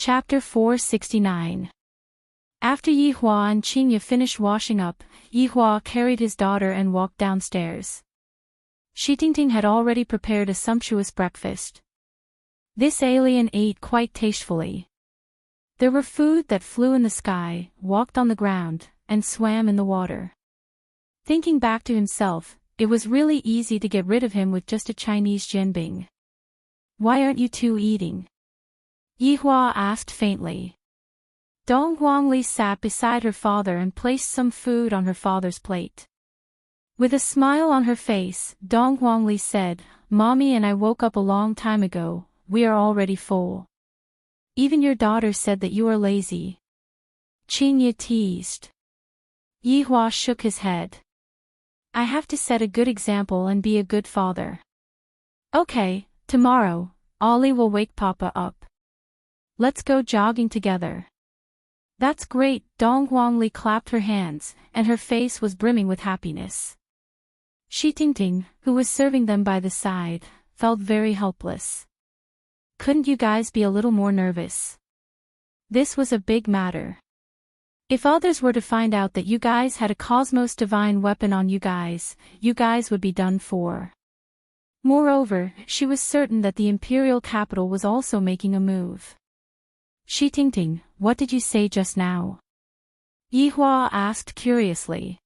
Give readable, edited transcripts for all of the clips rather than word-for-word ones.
Chapter 469. After Yihua and Qingye finished washing up, Yihua carried his daughter and walked downstairs. Shitingting had already prepared a sumptuous breakfast. This alien ate quite tastefully. There were food that flew in the sky, walked on the ground, and swam in the water. Thinking back to himself, it was really easy to get rid of him with just a Chinese jianbing. "Why aren't you two eating?" Yihua asked faintly. Dong Huangli sat beside her father and placed some food on her father's plate. With a smile on her face, Dong Huangli said, "Mommy and I woke up a long time ago, we are already full. Even your daughter said that you are lazy." Qingye teased. Yihua shook his head. "I have to set a good example and be a good father. Okay, tomorrow, Ollie will wake Papa up. Let's go jogging together." "That's great," Dong Huangli clapped her hands, and her face was brimming with happiness. Shitingting, who was serving them by the side, felt very helpless. "Couldn't you guys be a little more nervous? This was a big matter. If others were to find out that you guys had a cosmos divine weapon on you guys would be done for." Moreover, she was certain that the imperial capital was also making a move. "Shitingting, what did you say just now?" Yihua asked curiously.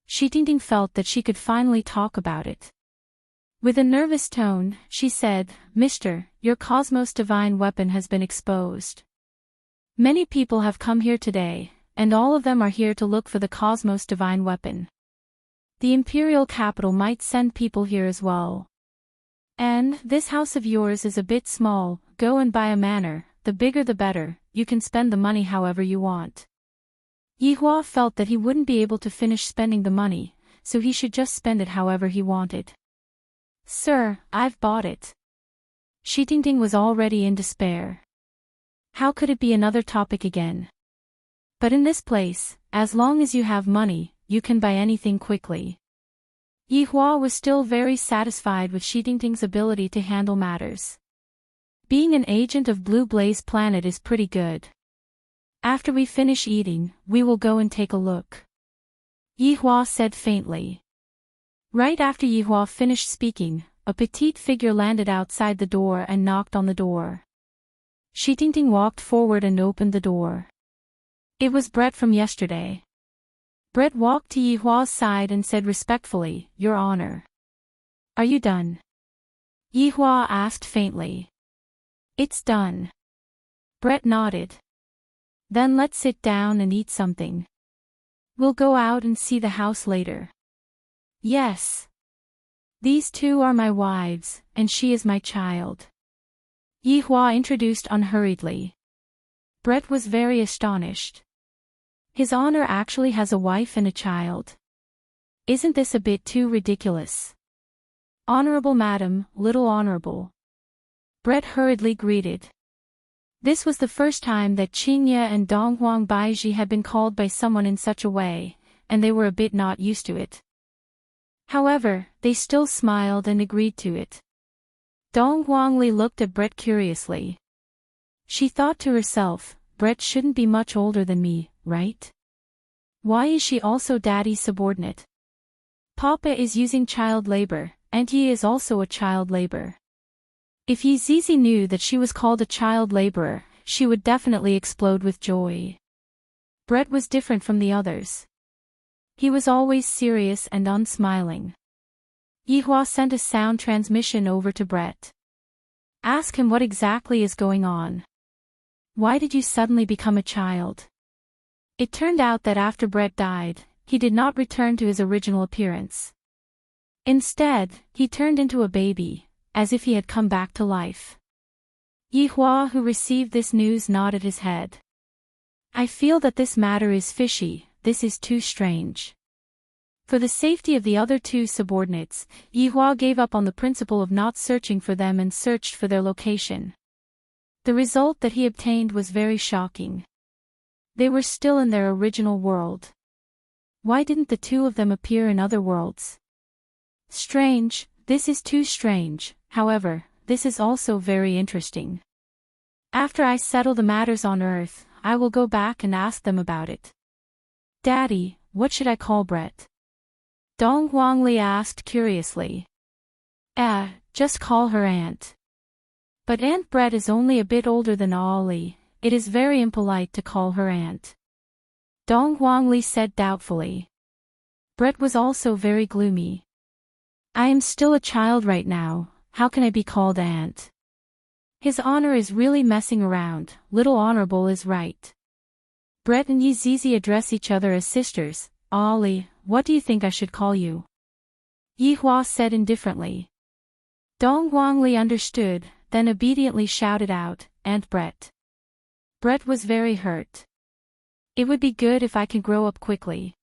Shitingting felt that she could finally talk about it. With a nervous tone, she said, "Mister, your cosmos divine weapon has been exposed. Many people have come here today, and all of them are here to look for the cosmos divine weapon. The imperial capital might send people here as well. And this house of yours is a bit small, go and buy a manor, the bigger the better, you can spend the money however you want." Yihua felt that he wouldn't be able to finish spending the money, so he should just spend it however he wanted. "Sir, I've bought it." Shitingting was already in despair. How could it be another topic again? But in this place, as long as you have money, you can buy anything quickly. Yihua was still very satisfied with Shitingting's ability to handle matters. Being an agent of Blue Blaze Planet is pretty good. "After we finish eating, we will go and take a look," Yihua said faintly. Right after Yihua finished speaking, a petite figure landed outside the door and knocked on the door. Shitingting walked forward and opened the door. It was Brett from yesterday. Brett walked to Yihua's side and said respectfully, "Your Honor." "Are you done?" Yihua asked faintly. "It's done." Brett nodded. "Then let's sit down and eat something. We'll go out and see the house later." "Yes. These two are my wives, and she is my child," Yihua introduced unhurriedly. Brett was very astonished. His Honor actually has a wife and a child. Isn't this a bit too ridiculous? "Honorable Madam, Little Honorable," Brett hurriedly greeted. This was the first time that Qingye and Donghuang Baiji had been called by someone in such a way, and they were a bit not used to it. However, they still smiled and agreed to it. Dong Huangli looked at Brett curiously. She thought to herself, Brett shouldn't be much older than me, right? Why is she also daddy's subordinate? Papa is using child labor, and he is also a child labor. If Yi Zizi knew that she was called a child laborer, she would definitely explode with joy. Brett was different from the others. He was always serious and unsmiling. Yihua sent a sound transmission over to Brett. "Ask him what exactly is going on. Why did you suddenly become a child?" It turned out that after Brett died, he did not return to his original appearance. Instead, he turned into a baby, as if he had come back to life. Yihua, who received this news, nodded his head. "I feel that this matter is fishy, this is too strange." For the safety of the other two subordinates, Yihua gave up on the principle of not searching for them and searched for their location. The result that he obtained was very shocking. They were still in their original world. Why didn't the two of them appear in other worlds? Strange, this is too strange, however, this is also very interesting. After I settle the matters on Earth, I will go back and ask them about it. Daddy, what should I call Brett? Dong Huangli asked curiously. Just call her Aunt. But Aunt Brett is only a bit older than Ollie, it is very impolite to call her Aunt. Dong Huangli said doubtfully. Brett was also very gloomy. I am still a child right now, how can I be called Aunt? His honor is really messing around, little honorable is right. Brett and Yizizi address each other as sisters. Ollie, what do you think I should call you? Yihua said indifferently. Dong Huangli understood, then obediently shouted out, Aunt Brett. Brett was very hurt. It would be good if I can grow up quickly.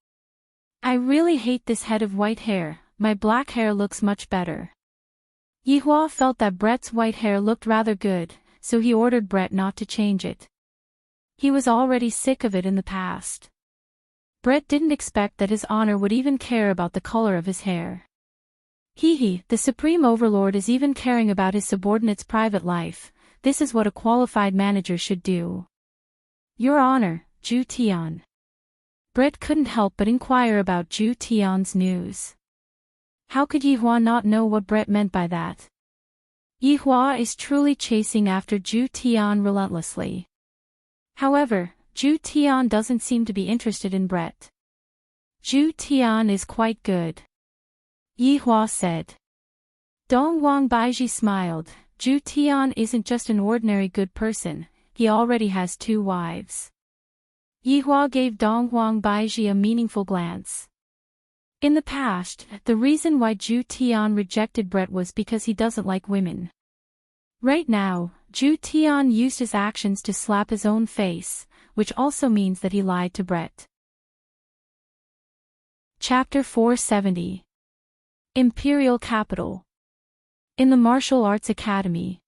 I really hate this head of white hair, my black hair looks much better. Yihua felt that Brett's white hair looked rather good, so he ordered Brett not to change it. He was already sick of it in the past. Brett didn't expect that his honor would even care about the color of his hair. The supreme overlord is even caring about his subordinate's private life, this is what a qualified manager should do. Your Honor, Zhu Tian. Brett couldn't help but inquire about Zhu Tian's news. How could Yihua not know what Brett meant by that? Yihua is truly chasing after Zhu Tian relentlessly. However, Zhu Tian doesn't seem to be interested in Brett. Zhu Tian is quite good. Yihua said. Dong Baiji smiled, Zhu Tian isn't just an ordinary good person, he already has 2 wives. Yihua gave Dong Baiji a meaningful glance. In the past, the reason why Zhu Tian rejected Brett was because he doesn't like women. Right now, Zhu Tian used his actions to slap his own face, which also means that he lied to Brett. Chapter 470. Imperial Capital. In the Martial Arts Academy.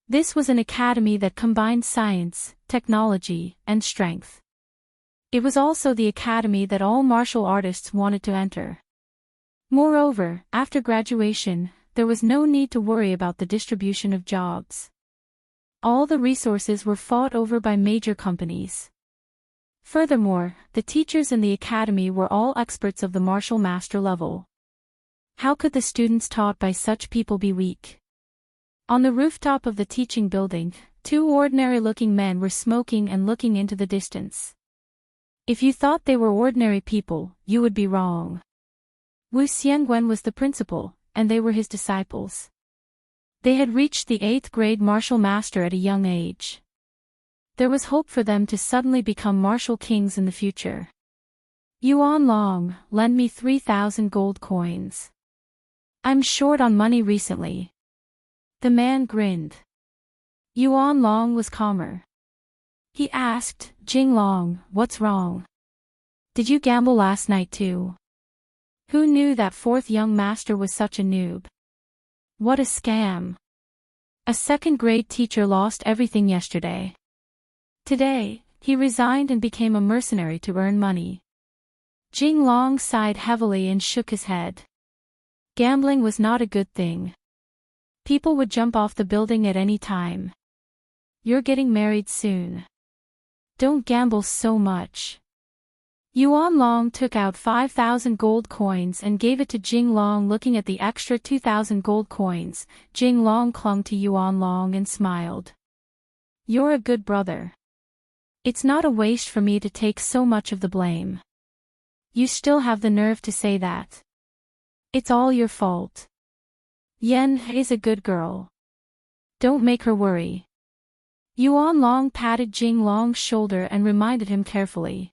This was an academy that combined science, technology, and strength. It was also the academy that all martial artists wanted to enter. Moreover, after graduation, there was no need to worry about the distribution of jobs. All the resources were fought over by major companies. Furthermore, the teachers in the academy were all experts of the martial master level. How could the students taught by such people be weak? On the rooftop of the teaching building, 2 ordinary-looking men were smoking and looking into the distance. If you thought they were ordinary people, you would be wrong. Wu Xiangwen was the principal, and they were his disciples. They had reached the 8th grade martial master at a young age. There was hope for them to suddenly become martial kings in the future. Yuan Long, lend me 3,000 gold coins. I'm short on money recently. The man grinned. Yuan Long was calmer. He asked, Jing Long, what's wrong? Did you gamble last night too? Who knew that 4th young master was such a noob? What a scam. A 2nd grade teacher lost everything yesterday. Today, he resigned and became a mercenary to earn money. Jing Long sighed heavily and shook his head. Gambling was not a good thing. People would jump off the building at any time. You're getting married soon. Don't gamble so much. Yuan Long took out 5,000 gold coins and gave it to Jing Long. Looking at the extra 2,000 gold coins, Jing Long clung to Yuan Long and smiled. You're a good brother. It's not a waste for me to take so much of the blame. You still have the nerve to say that. It's all your fault. Yen is a good girl. Don't make her worry. Yuan Long patted Jing Long's shoulder and reminded him carefully.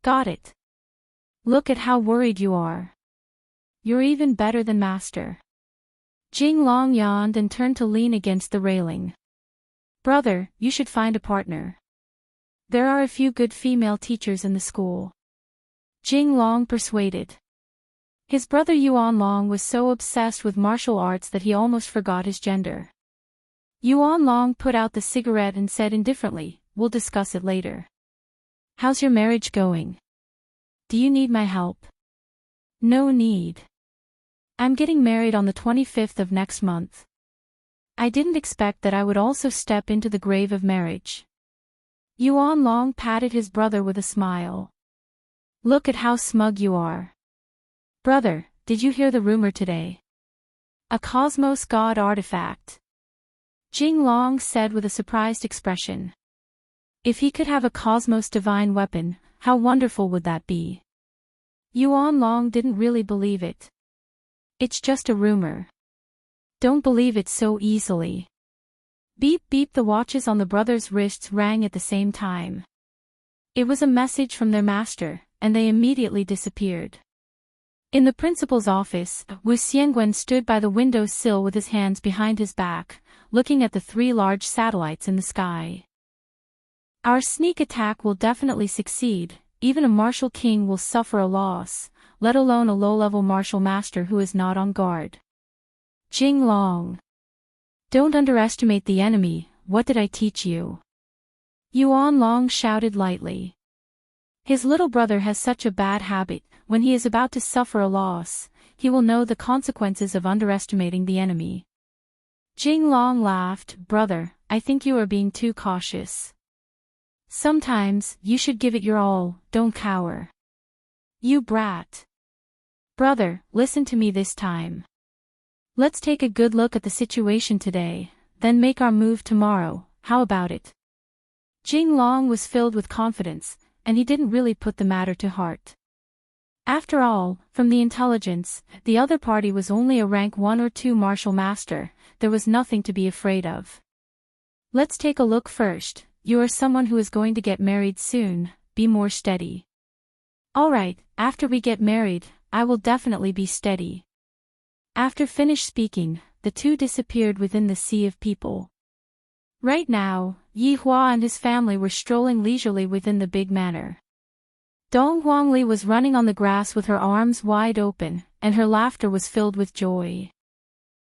Got it. Look at how worried you are. You're even better than master. Jing Long yawned and turned to lean against the railing. Brother, you should find a partner. There are a few good female teachers in the school. Jing Long persuaded. His brother Yuan Long was so obsessed with martial arts that he almost forgot his gender. Yuan Long put out the cigarette and said indifferently, we'll discuss it later. How's your marriage going? Do you need my help? No need. I'm getting married on the 25th of next month. I didn't expect that I would also step into the grave of marriage. Yuan Long patted his brother with a smile. Look at how smug you are. Brother, did you hear the rumor today? A cosmos god artifact. Jing Long said with a surprised expression. If he could have a cosmos divine weapon, how wonderful would that be? Yuan Long didn't really believe it. It's just a rumor. Don't believe it so easily. Beep beep, the watches on the brothers' wrists rang at the same time. It was a message from their master, and they immediately disappeared. In the principal's office, Wu Xiangwen stood by the window sill with his hands behind his back, looking at the 3 large satellites in the sky. Our sneak attack will definitely succeed. Even a martial king will suffer a loss, let alone a low-level martial master who is not on guard. Jing Long. Don't underestimate the enemy, what did I teach you? Yuan Long shouted lightly. His little brother has such a bad habit, when he is about to suffer a loss, he will know the consequences of underestimating the enemy. Jing Long laughed. Brother, I think you are being too cautious. Sometimes, you should give it your all, don't cower. You brat. Brother, listen to me this time. Let's take a good look at the situation today, then make our move tomorrow, how about it? Jing Long was filled with confidence, and he didn't really put the matter to heart. After all, from the intelligence, the other party was only a rank 1 or 2 martial master, there was nothing to be afraid of. Let's take a look first. You are someone who is going to get married soon, be more steady. Alright, after we get married, I will definitely be steady. After finished speaking, the two disappeared within the sea of people. Right now, Yi Hua and his family were strolling leisurely within the big manor. Dong Huangli was running on the grass with her arms wide open, and her laughter was filled with joy.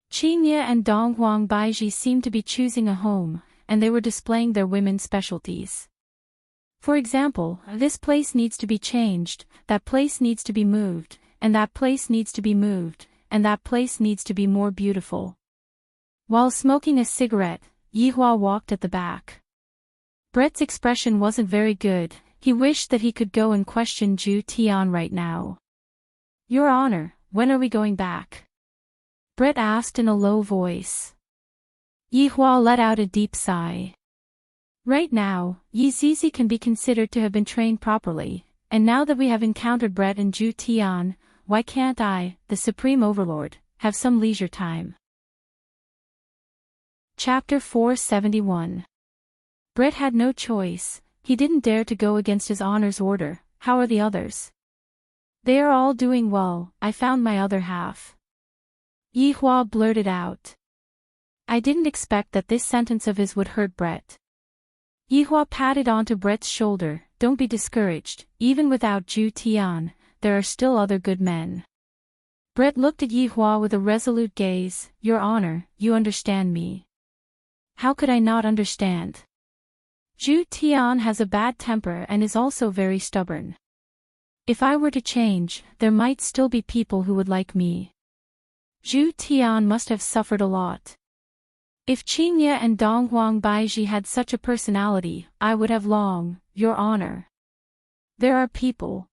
Qingye and Dong Huang Baiji seemed to be choosing a home, and they were displaying their women's specialties. For example, this place needs to be changed, that place needs to be moved, and that place needs to be moved, and that place needs to be more beautiful. While smoking a cigarette, Yi Hua walked at the back. Brett's expression wasn't very good, he wished that he could go and question Zhu Tian right now. Your Honor, when are we going back? Brett asked in a low voice. Yi Hua let out a deep sigh. Right now, Yi Zizi can be considered to have been trained properly, and now that we have encountered Brett and Zhu Tian, why can't I, the Supreme Overlord, have some leisure time? Chapter 471. Brett had no choice, he didn't dare to go against his honor's order. How are the others? They are all doing well, I found my other half. Yi Hua blurted out. I didn't expect that this sentence of his would hurt Brett. Yi Hua patted onto Brett's shoulder, don't be discouraged, even without Zhu Tian, there are still other good men. Brett looked at Yi Hua with a resolute gaze, Your Honor, you understand me. How could I not understand? Zhu Tian has a bad temper and is also very stubborn. If I were to change, there might still be people who would like me. Zhu Tian must have suffered a lot. If Qingye and Dong Huang Baiji had such a personality, I would have long, Your Honor. There are people.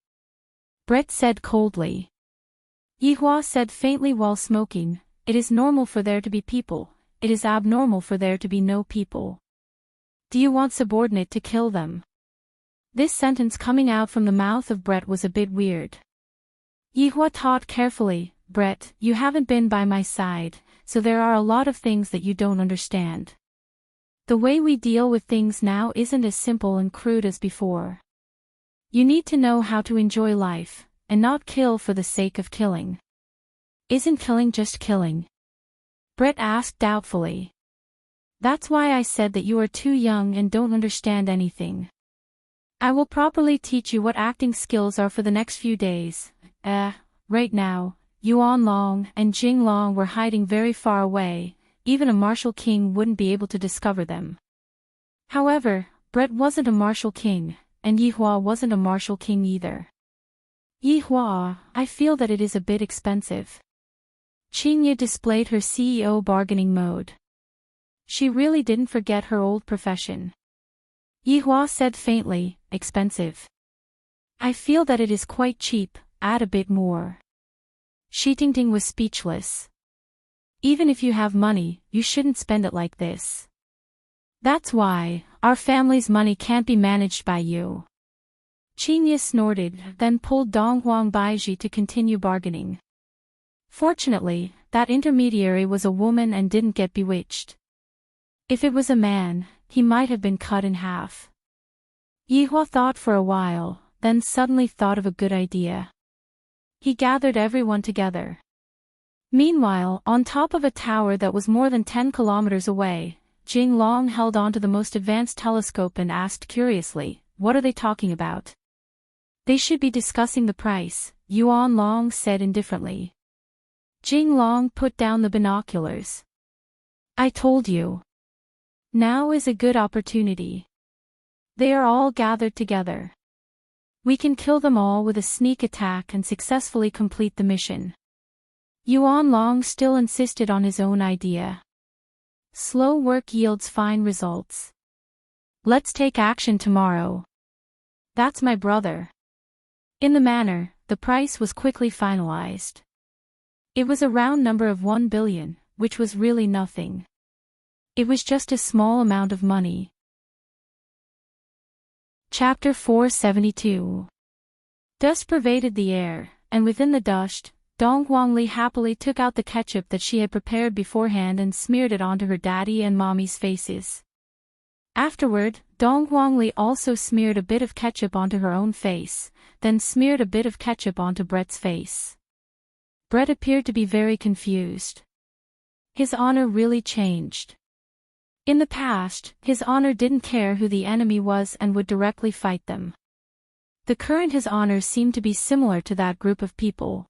Brett said coldly. Yi Hua said faintly while smoking, it is normal for there to be people, it is abnormal for there to be no people. Do you want subordinate to kill them? This sentence coming out from the mouth of Brett was a bit weird. Yi Hua thought carefully, Brett, you haven't been by my side, so there are a lot of things that you don't understand. The way we deal with things now isn't as simple and crude as before. You need to know how to enjoy life, and not kill for the sake of killing. Isn't killing just killing? Brett asked doubtfully. That's why I said that you are too young and don't understand anything. I will properly teach you what acting skills are for the next few days. Right now, Yuan Long and Jing Long were hiding very far away, even a martial king wouldn't be able to discover them. However, Brett wasn't a martial king, and Yi Hua wasn't a martial king either. Yi Hua, I feel that it is a bit expensive. Qingye displayed her CEO bargaining mode. She really didn't forget her old profession. Yihua said faintly, expensive. I feel that it is quite cheap, add a bit more. Shi Tingting was speechless. Even if you have money, you shouldn't spend it like this. That's why, our family's money can't be managed by you. Qingye snorted, then pulled Dong Huang Baiji to continue bargaining. Fortunately, that intermediary was a woman and didn't get bewitched. If it was a man, he might have been cut in half. Yihua thought for a while, then suddenly thought of a good idea. He gathered everyone together. Meanwhile, on top of a tower that was more than 10 kilometers away, Jing Long held onto the most advanced telescope and asked curiously, what are they talking about? They should be discussing the price, Yuan Long said indifferently. Jing Long put down the binoculars. I told you. Now is a good opportunity. They are all gathered together. We can kill them all with a sneak attack and successfully complete the mission. Yuan Long still insisted on his own idea. Slow work yields fine results. Let's take action tomorrow. That's my brother. In the manner, the price was quickly finalized. It was a round number of 1 billion, which was really nothing. It was just a small amount of money. Chapter 472. Dust pervaded the air, and within the dust, Dong Huangli happily took out the ketchup that she had prepared beforehand and smeared it onto her daddy and mommy's faces. Afterward, Dong Huangli also smeared a bit of ketchup onto her own face, then smeared a bit of ketchup onto Brett's face. Brett appeared to be very confused. His honor really changed. In the past, his honor didn't care who the enemy was and would directly fight them. The current his honor seemed to be similar to that group of people.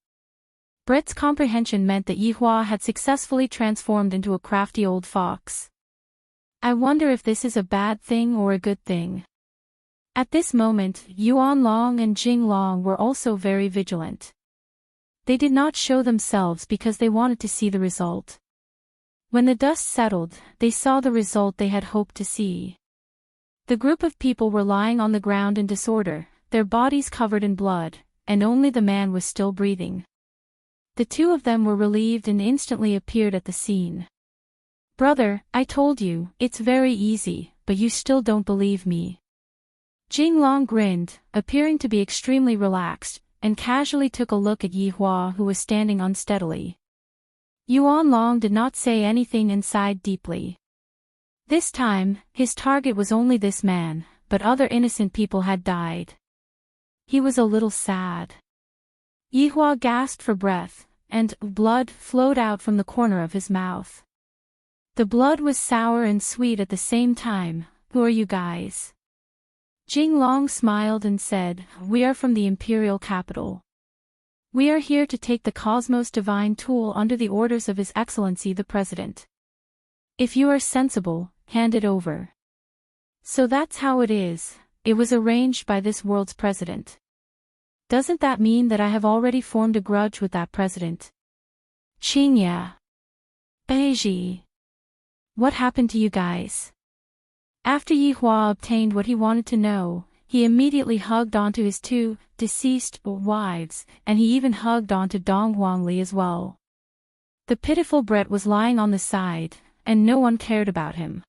Brett's comprehension meant that Yihua had successfully transformed into a crafty old fox. I wonder if this is a bad thing or a good thing. At this moment, Yuan Long and Jing Long were also very vigilant. They did not show themselves because they wanted to see the result. When the dust settled, they saw the result they had hoped to see. The group of people were lying on the ground in disorder, their bodies covered in blood, and only the man was still breathing. The two of them were relieved and instantly appeared at the scene. Brother, I told you, it's very easy, but you still don't believe me. Jing Long grinned, appearing to be extremely relaxed, and casually took a look at Yihua who was standing unsteadily. Yuan Long did not say anything and sighed deeply. This time, his target was only this man, but other innocent people had died. He was a little sad. Yihua gasped for breath, and blood flowed out from the corner of his mouth. The blood was sour and sweet at the same time. Who are you guys? Jing Long smiled and said, we are from the imperial capital. We are here to take the Cosmos Divine Tool under the orders of His Excellency the President. If you are sensible, hand it over. So that's how it is, it was arranged by this world's president. Doesn't that mean that I have already formed a grudge with that president? Qingye. Beiji. What happened to you guys? After Yihua obtained what he wanted to know, he immediately hugged onto his two deceased wives, and he even hugged onto Dong Huangli as well. The pitiful Brett was lying on the side, and no one cared about him.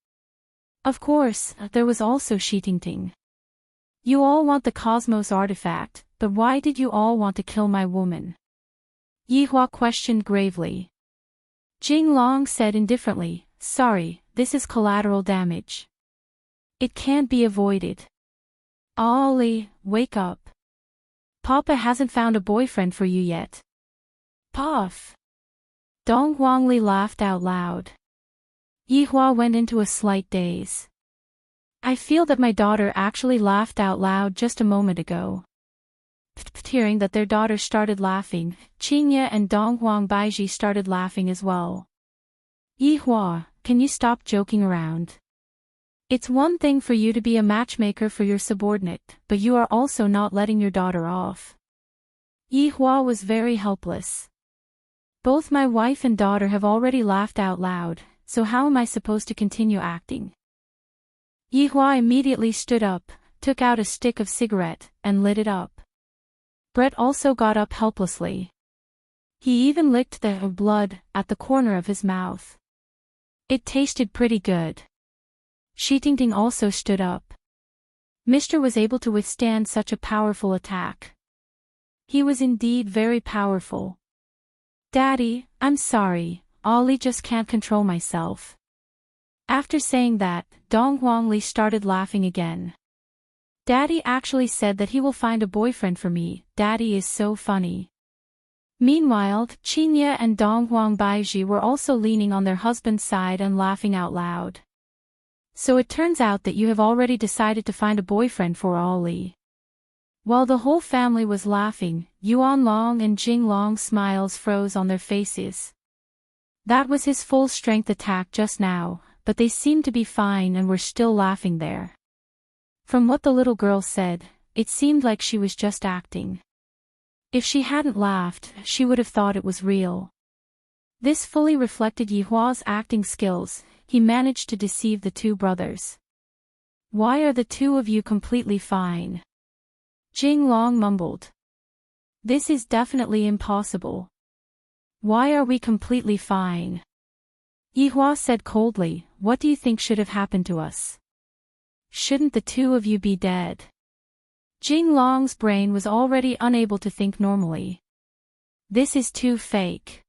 Of course, there was also Shi Tingting. You all want the Cosmos artifact, but why did you all want to kill my woman? Yihua questioned gravely. Jing Long said indifferently, sorry, this is collateral damage. It can't be avoided. Ollie, wake up. Papa hasn't found a boyfriend for you yet. Puff. Dong Huangli laughed out loud. Yihua went into a slight daze. I feel that my daughter actually laughed out loud just a moment ago. Hearing that their daughter started laughing, Qingye and Dong Huang Baiji started laughing as well. Yihua, can you stop joking around? It's one thing for you to be a matchmaker for your subordinate, but you are also not letting your daughter off. Yihua was very helpless. Both my wife and daughter have already laughed out loud, so how am I supposed to continue acting? Yihua immediately stood up, took out a stick of cigarette, and lit it up. Brett also got up helplessly. He even licked the blood at the corner of his mouth. It tasted pretty good. Shitingting also stood up. Mr. was able to withstand such a powerful attack. He was indeed very powerful. Daddy, I'm sorry, Ollie just can't control myself. After saying that, Dong Huangli started laughing again. Daddy actually said that he will find a boyfriend for me. Daddy is so funny. Meanwhile, Qinya and Dong Huangbaiji were also leaning on their husband's side and laughing out loud. So it turns out that you have already decided to find a boyfriend for Ollie. While the whole family was laughing, Yuan Long and Jing Long's smiles froze on their faces. That was his full-strength attack just now, but they seemed to be fine and were still laughing there. From what the little girl said, it seemed like she was just acting. If she hadn't laughed, she would have thought it was real. This fully reflected Yihua's acting skills. He managed to deceive the two brothers. Why are the two of you completely fine? Jing Long mumbled. This is definitely impossible. Why are we completely fine? Yihua said coldly, what do you think should have happened to us? Shouldn't the two of you be dead? Jing Long's brain was already unable to think normally. This is too fake.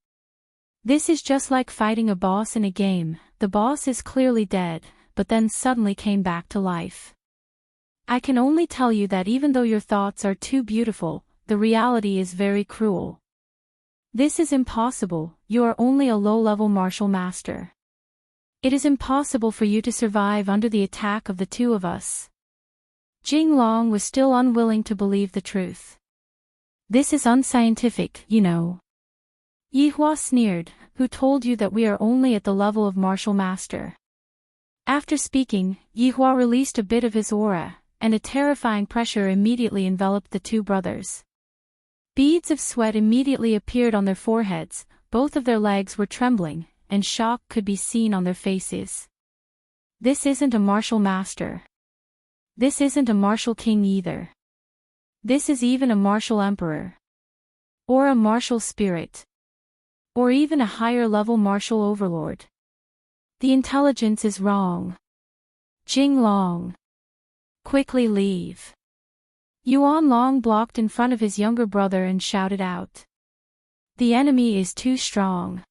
This is just like fighting a boss in a game. The boss is clearly dead, but then suddenly came back to life. I can only tell you that even though your thoughts are too beautiful, the reality is very cruel. This is impossible. You are only a low-level martial master. It is impossible for you to survive under the attack of the two of us. Jing Long was still unwilling to believe the truth. This is unscientific, you know. Yihua sneered, who told you that we are only at the level of martial master? After speaking, Yihua released a bit of his aura, and a terrifying pressure immediately enveloped the two brothers. Beads of sweat immediately appeared on their foreheads, both of their legs were trembling, and shock could be seen on their faces. This isn't a martial master. This isn't a martial king either. This is even a martial emperor. Or a martial spirit. Or even a higher-level martial overlord. The intelligence is wrong. Jing Long. Quickly leave. Yuan Long blocked in front of his younger brother and shouted out. The enemy is too strong.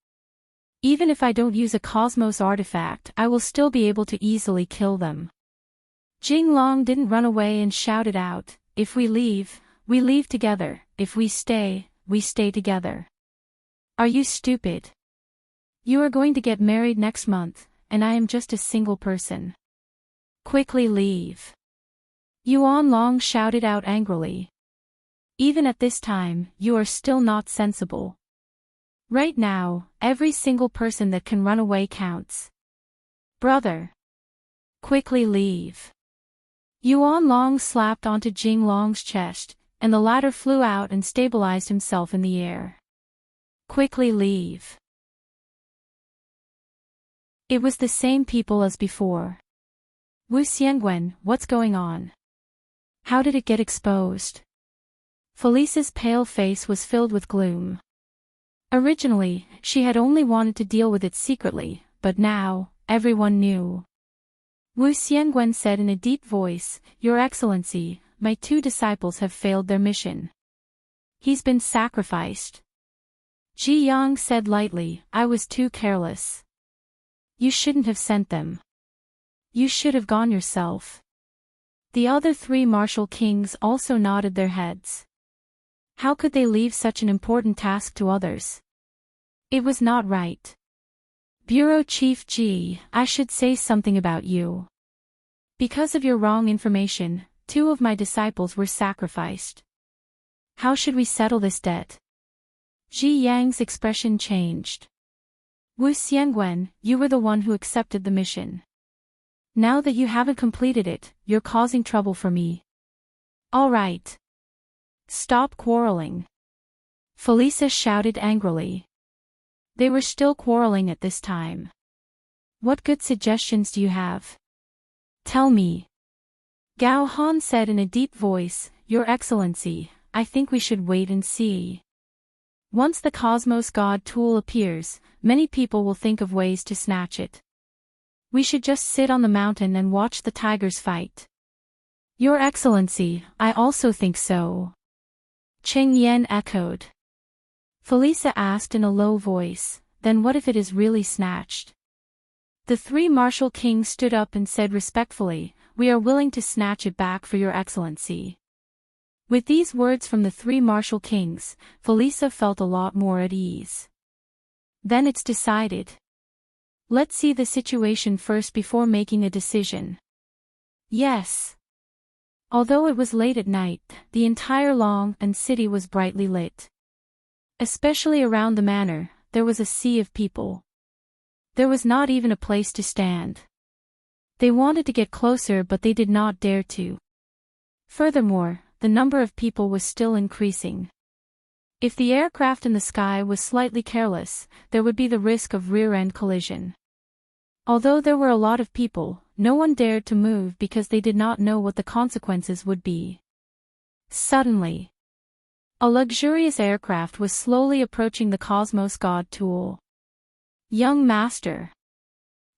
Even if I don't use a cosmos artifact, I will still be able to easily kill them. Jing Long didn't run away and shouted out, if we leave together, if we stay together. Are you stupid? You are going to get married next month, and I am just a single person. Quickly leave. Yuan Long shouted out angrily. Even at this time, you are still not sensible. Right now, every single person that can run away counts. Brother. Quickly leave. Yuan Long slapped onto Jing Long's chest, and the latter flew out and stabilized himself in the air. Quickly leave. It was the same people as before. Wu Xiangwen, what's going on? How did it get exposed? Felice's pale face was filled with gloom. Originally, she had only wanted to deal with it secretly, but now, everyone knew. Wu Xiangwen said in a deep voice, Your Excellency, my two disciples have failed their mission. He's been sacrificed. Ji Yang said lightly, I was too careless. You shouldn't have sent them. You should have gone yourself. The other three martial kings also nodded their heads. How could they leave such an important task to others? It was not right. Bureau Chief Ji, I should say something about you. Because of your wrong information, 2 of my disciples were sacrificed. How should we settle this debt? Ji Yang's expression changed. Wu Xiangwen, you were the one who accepted the mission. Now that you haven't completed it, you're causing trouble for me. All right. Stop quarreling. Felicia shouted angrily. They were still quarreling at this time. What good suggestions do you have? Tell me. Gao Han said in a deep voice, Your Excellency, I think we should wait and see. Once the Cosmos God tool appears, many people will think of ways to snatch it. We should just sit on the mountain and watch the tigers fight. Your Excellency, I also think so. Cheng Yen echoed. Felisa asked in a low voice, Then what if it is really snatched? The three martial kings stood up and said respectfully, We are willing to snatch it back for Your Excellency. With these words from the three martial kings, Felisa felt a lot more at ease. Then it's decided. Let's see the situation first before making a decision. Yes. Although it was late at night, the entire Long and city was brightly lit. Especially around the manor, there was a sea of people. There was not even a place to stand. They wanted to get closer but they did not dare to. Furthermore, the number of people was still increasing. If the aircraft in the sky was slightly careless, there would be the risk of rear-end collision. Although there were a lot of people, no one dared to move because they did not know what the consequences would be. Suddenly, a luxurious aircraft was slowly approaching the Cosmos God tool. Young Master.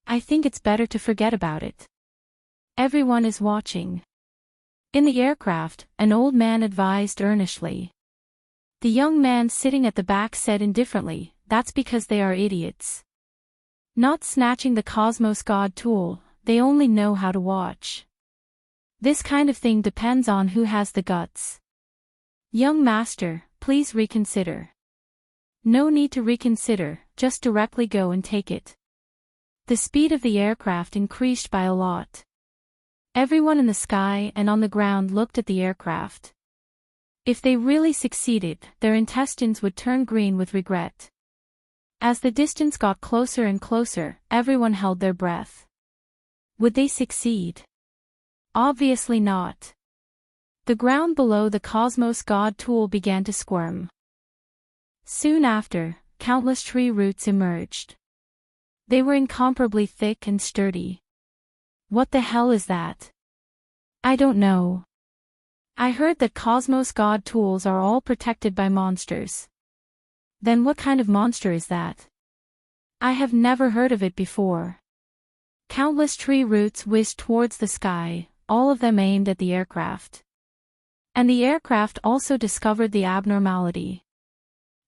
I think it's better to forget about it. Everyone is watching. In the aircraft, an old man advised earnestly. The young man sitting at the back said indifferently, That's because they are idiots. Not snatching the Cosmos God tool, they only know how to watch. This kind of thing depends on who has the guts. Young Master, please reconsider. No need to reconsider, just directly go and take it. The speed of the aircraft increased by a lot. Everyone in the sky and on the ground looked at the aircraft. If they really succeeded, their intestines would turn green with regret. As the distance got closer and closer, everyone held their breath. Would they succeed? Obviously not. The ground below the Cosmos God tool began to squirm. Soon after, countless tree roots emerged. They were incomparably thick and sturdy. What the hell is that? I don't know. I heard that Cosmos God tools are all protected by monsters. Then what kind of monster is that? I have never heard of it before. Countless tree roots whizzed towards the sky, all of them aimed at the aircraft. And the aircraft also discovered the abnormality.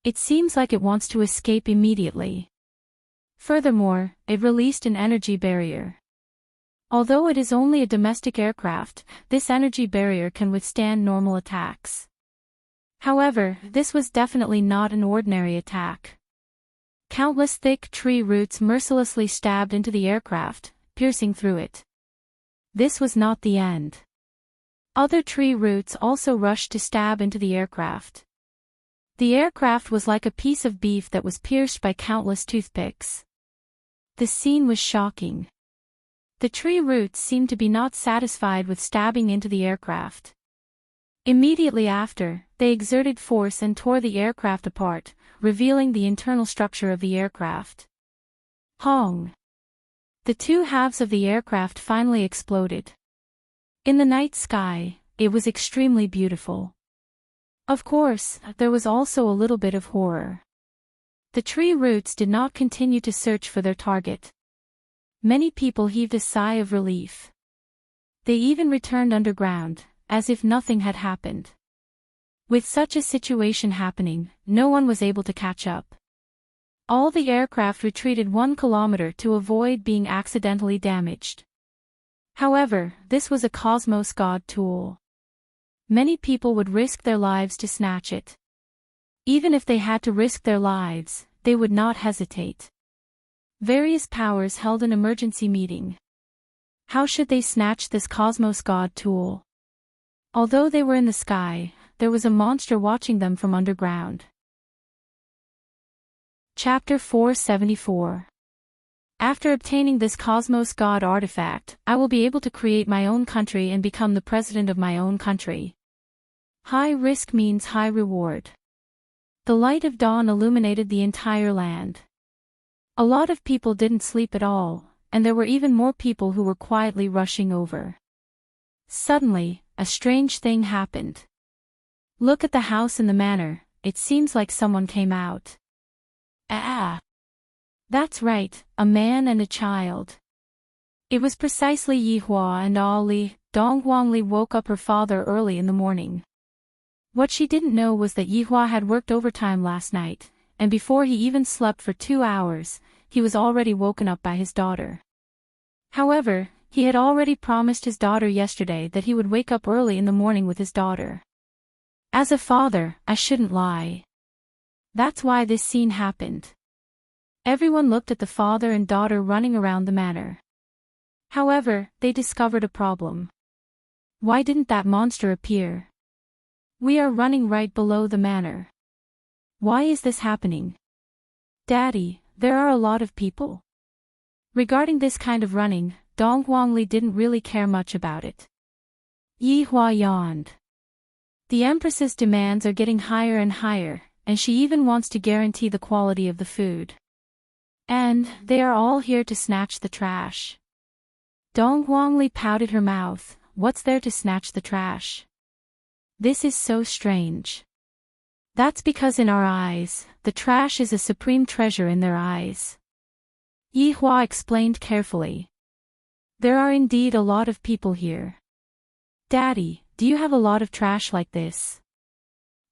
It seems like it wants to escape immediately. Furthermore, it released an energy barrier. Although it is only a domestic aircraft, this energy barrier can withstand normal attacks. However, this was definitely not an ordinary attack. Countless thick tree roots mercilessly stabbed into the aircraft, piercing through it. This was not the end. Other tree roots also rushed to stab into the aircraft. The aircraft was like a piece of beef that was pierced by countless toothpicks. The scene was shocking. The tree roots seemed to be not satisfied with stabbing into the aircraft. Immediately after, they exerted force and tore the aircraft apart, revealing the internal structure of the aircraft. Hong! The two halves of the aircraft finally exploded. In the night sky, it was extremely beautiful. Of course, there was also a little bit of horror. The tree roots did not continue to search for their target. Many people heaved a sigh of relief. They even returned underground, as if nothing had happened. With such a situation happening, no one was able to catch up. All the aircraft retreated 1 kilometer to avoid being accidentally damaged. However, this was a Cosmos God tool. Many people would risk their lives to snatch it. Even if they had to risk their lives, they would not hesitate. Various powers held an emergency meeting. How should they snatch this Cosmos God tool? Although they were in the sky, there was a monster watching them from underground. Chapter 474. After obtaining this Cosmos God artifact, I will be able to create my own country and become the president of my own country. High risk means high reward. The light of dawn illuminated the entire land. A lot of people didn't sleep at all, and there were even more people who were quietly rushing over. Suddenly, a strange thing happened. Look at the house in the manor, it seems like someone came out. Ah! That's right, a man and a child. It was precisely Yihua and Ali. Donghuangli woke up her father early in the morning. What she didn't know was that Yihua had worked overtime last night, and before he even slept for 2 hours, he was already woken up by his daughter. However, he had already promised his daughter yesterday that he would wake up early in the morning with his daughter. As a father, I shouldn't lie. That's why this scene happened. Everyone looked at the father and daughter running around the manor. However, they discovered a problem. Why didn't that monster appear? We are running right below the manor. Why is this happening? Daddy, there are a lot of people. Regarding this kind of running, Donghuangli didn't really care much about it. Yihua yawned. The Empress's demands are getting higher and higher, and she even wants to guarantee the quality of the food. And they are all here to snatch the trash. Donghuangli pouted her mouth. What's there to snatch the trash? This is so strange. That's because in our eyes, the trash is a supreme treasure in their eyes. Yihua explained carefully. There are indeed a lot of people here. Daddy, do you have a lot of trash like this?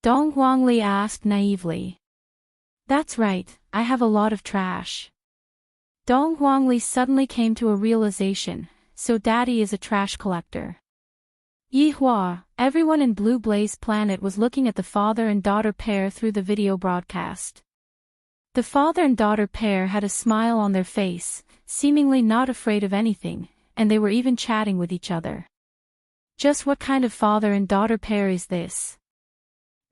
Donghuangli asked naively. That's right, I have a lot of trash. Donghuangli suddenly came to a realization, so Daddy is a trash collector. Yihua, everyone in Blue Blaze Planet was looking at the father and daughter pair through the video broadcast. The father and daughter pair had a smile on their face, seemingly not afraid of anything, and they were even chatting with each other. Just what kind of father and daughter pair is this?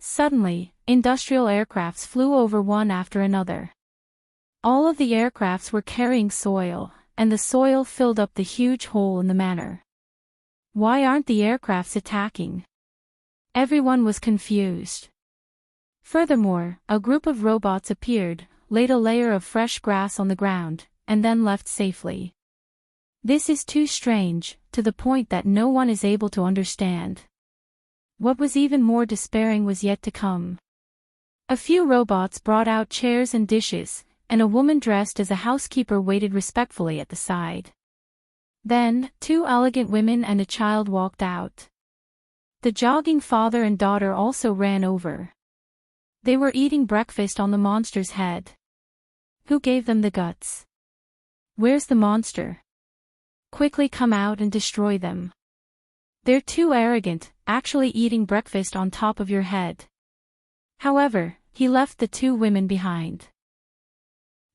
Suddenly, industrial aircrafts flew over one after another. All of the aircrafts were carrying soil, and the soil filled up the huge hole in the manor. Why aren't the aircrafts attacking? Everyone was confused. Furthermore, a group of robots appeared, laid a layer of fresh grass on the ground, and then left safely. This is too strange, to the point that no one is able to understand. What was even more despairing was yet to come. A few robots brought out chairs and dishes, and a woman dressed as a housekeeper waited respectfully at the side. Then, 2 elegant women and a child walked out. The jogging father and daughter also ran over. They were eating breakfast on the monster's head. Who gave them the guts? Where's the monster? Quickly come out and destroy them. They're too arrogant, actually eating breakfast on top of your head. However, he left the 2 women behind.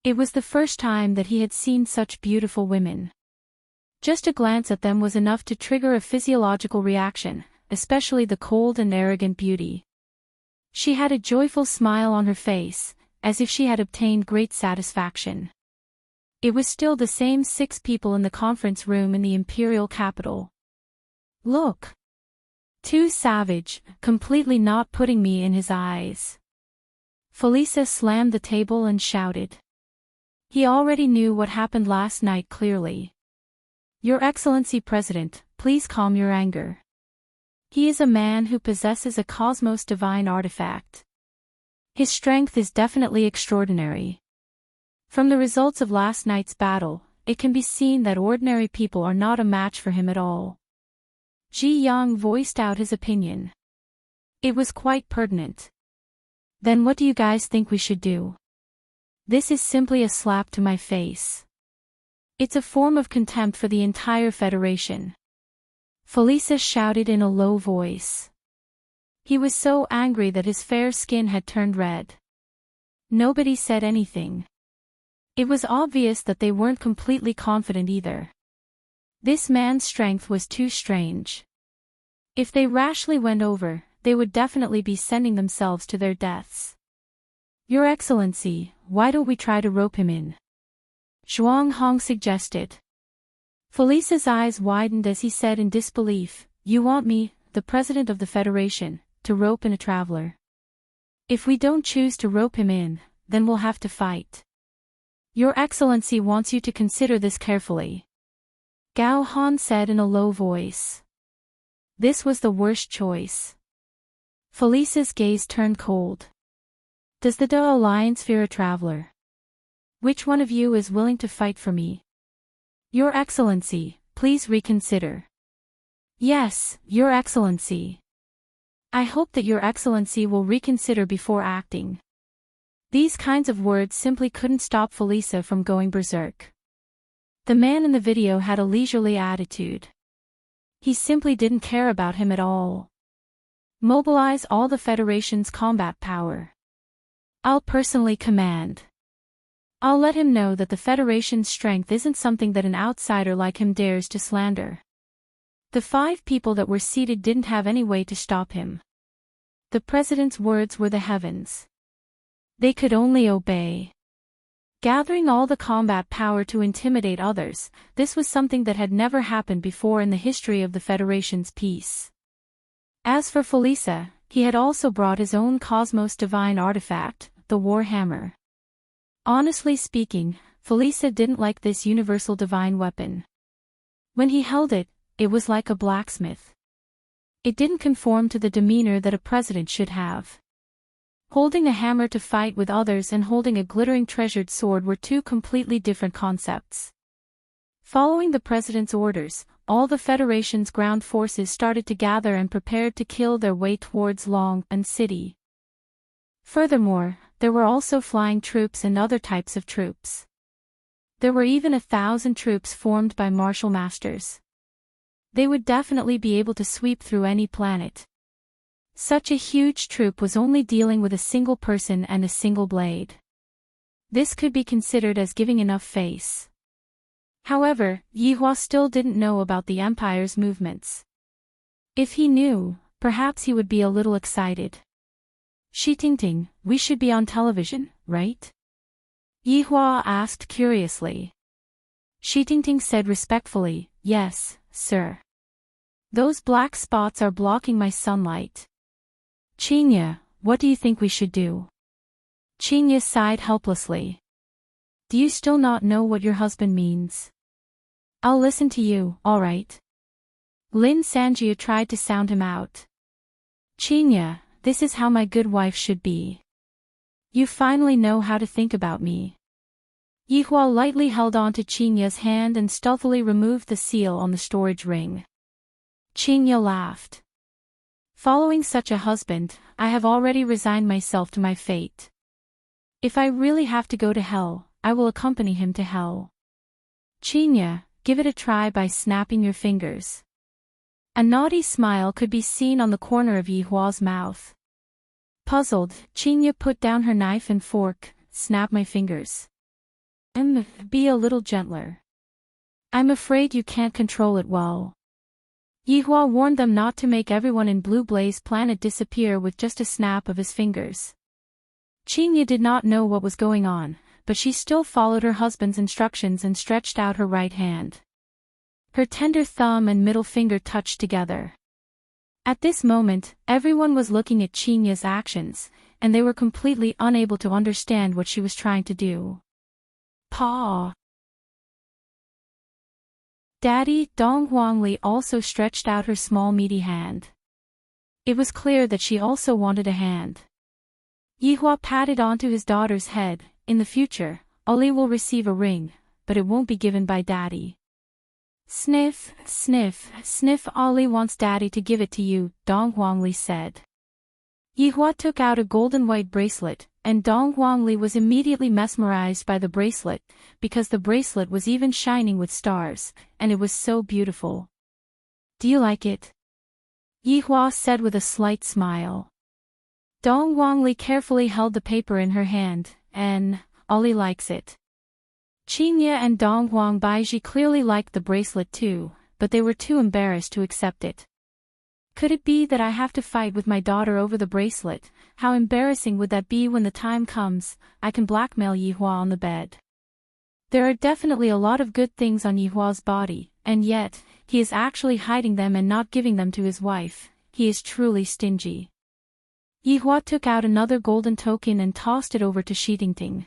It was the first time that he had seen such beautiful women. Just a glance at them was enough to trigger a physiological reaction, especially the cold and arrogant beauty. She had a joyful smile on her face, as if she had obtained great satisfaction. It was still the same 6 people in the conference room in the imperial capital. Look! Too savage, completely not putting me in his eyes. Felisa slammed the table and shouted. He already knew what happened last night clearly. Your Excellency President, please calm your anger. He is a man who possesses a cosmos divine artifact. His strength is definitely extraordinary. From the results of last night's battle, it can be seen that ordinary people are not a match for him at all. Ji Yang voiced out his opinion. It was quite pertinent. Then what do you guys think we should do? This is simply a slap to my face. It's a form of contempt for the entire Federation. Felisa shouted in a low voice. He was so angry that his fair skin had turned red. Nobody said anything. It was obvious that they weren't completely confident either. This man's strength was too strange. If they rashly went over, they would definitely be sending themselves to their deaths. Your Excellency, why don't we try to rope him in? Zhuang Hong suggested. Felisa's eyes widened as he said in disbelief, You want me, the President of the Federation, to rope in a traveler? If we don't choose to rope him in, then we'll have to fight. Your Excellency wants you to consider this carefully. Gao Han said in a low voice. This was the worst choice. Felice's gaze turned cold. Does the Da Alliance fear a traveler? Which one of you is willing to fight for me? Your Excellency, please reconsider. Yes, Your Excellency. I hope that Your Excellency will reconsider before acting. These kinds of words simply couldn't stop Felice from going berserk. The man in the video had a leisurely attitude. He simply didn't care about him at all. Mobilize all the Federation's combat power. I'll personally command. I'll let him know that the Federation's strength isn't something that an outsider like him dares to slander. The 5 people that were seated didn't have any way to stop him. The president's words were the heavens. They could only obey. Gathering all the combat power to intimidate others, this was something that had never happened before in the history of the Federation's peace. As for Felice, he had also brought his own Cosmos Divine artifact, the War Hammer. Honestly speaking, Felice didn't like this universal divine weapon. When he held it, it was like a blacksmith. It didn't conform to the demeanor that a president should have. Holding a hammer to fight with others and holding a glittering treasured sword were 2 completely different concepts. Following the president's orders, all the Federation's ground forces started to gather and prepared to kill their way towards Long City. Furthermore, there were also flying troops and other types of troops. There were even 1,000 troops formed by martial masters. They would definitely be able to sweep through any planet. Such a huge troop was only dealing with a single person and a single blade. This could be considered as giving enough face. However, Yihua still didn't know about the Empire's movements. If he knew, perhaps he would be a little excited. Shi Tingting, we should be on television, right? Yihua asked curiously. Shi Tingting said respectfully, yes, sir. Those black spots are blocking my sunlight. Qinya, what do you think we should do? Qinya sighed helplessly. Do you still not know what your husband means? I'll listen to you, alright. Lin Sanjia tried to sound him out. Qinya, this is how my good wife should be. You finally know how to think about me. Yihua lightly held on to Qinya's hand and stealthily removed the seal on the storage ring. Qinya laughed. Following such a husband, I have already resigned myself to my fate. If I really have to go to hell, I will accompany him to hell. Qinya, give it a try by snapping your fingers. A naughty smile could be seen on the corner of Yihua's mouth. Puzzled, Qinya put down her knife and fork. Snap my fingers. Be a little gentler. I'm afraid you can't control it well. Yihua warned them not to make everyone in Blue Blaze Planet disappear with just a snap of his fingers. Qinya did not know what was going on, but she still followed her husband's instructions and stretched out her right hand. Her tender thumb and middle finger touched together. At this moment, everyone was looking at Qinya's actions, and they were completely unable to understand what she was trying to do. Pa! Daddy, Dong Huangli also stretched out her small meaty hand. It was clear that she also wanted a hand. Yihua patted onto his daughter's head. In the future, Ali will receive a ring, but it won't be given by Daddy. Sniff, sniff, sniff. Ali wants Daddy to give it to you, Dong Huangli said. Yihua took out a golden white bracelet, and Dong Huangli was immediately mesmerized by the bracelet, because the bracelet was even shining with stars, and it was so beautiful. Do you like it? Yihua said with a slight smile. Dong Huangli carefully held the paper in her hand, and Ali likes it. Qinya and Dong Huangbaiji clearly liked the bracelet too, but they were too embarrassed to accept it. Could it be that I have to fight with my daughter over the bracelet? How embarrassing would that be when the time comes? I can blackmail Yihua on the bed. There are definitely a lot of good things on Yihua's body, and yet, he is actually hiding them and not giving them to his wife. He is truly stingy. Yihua took out another golden token and tossed it over to Shi Tingting.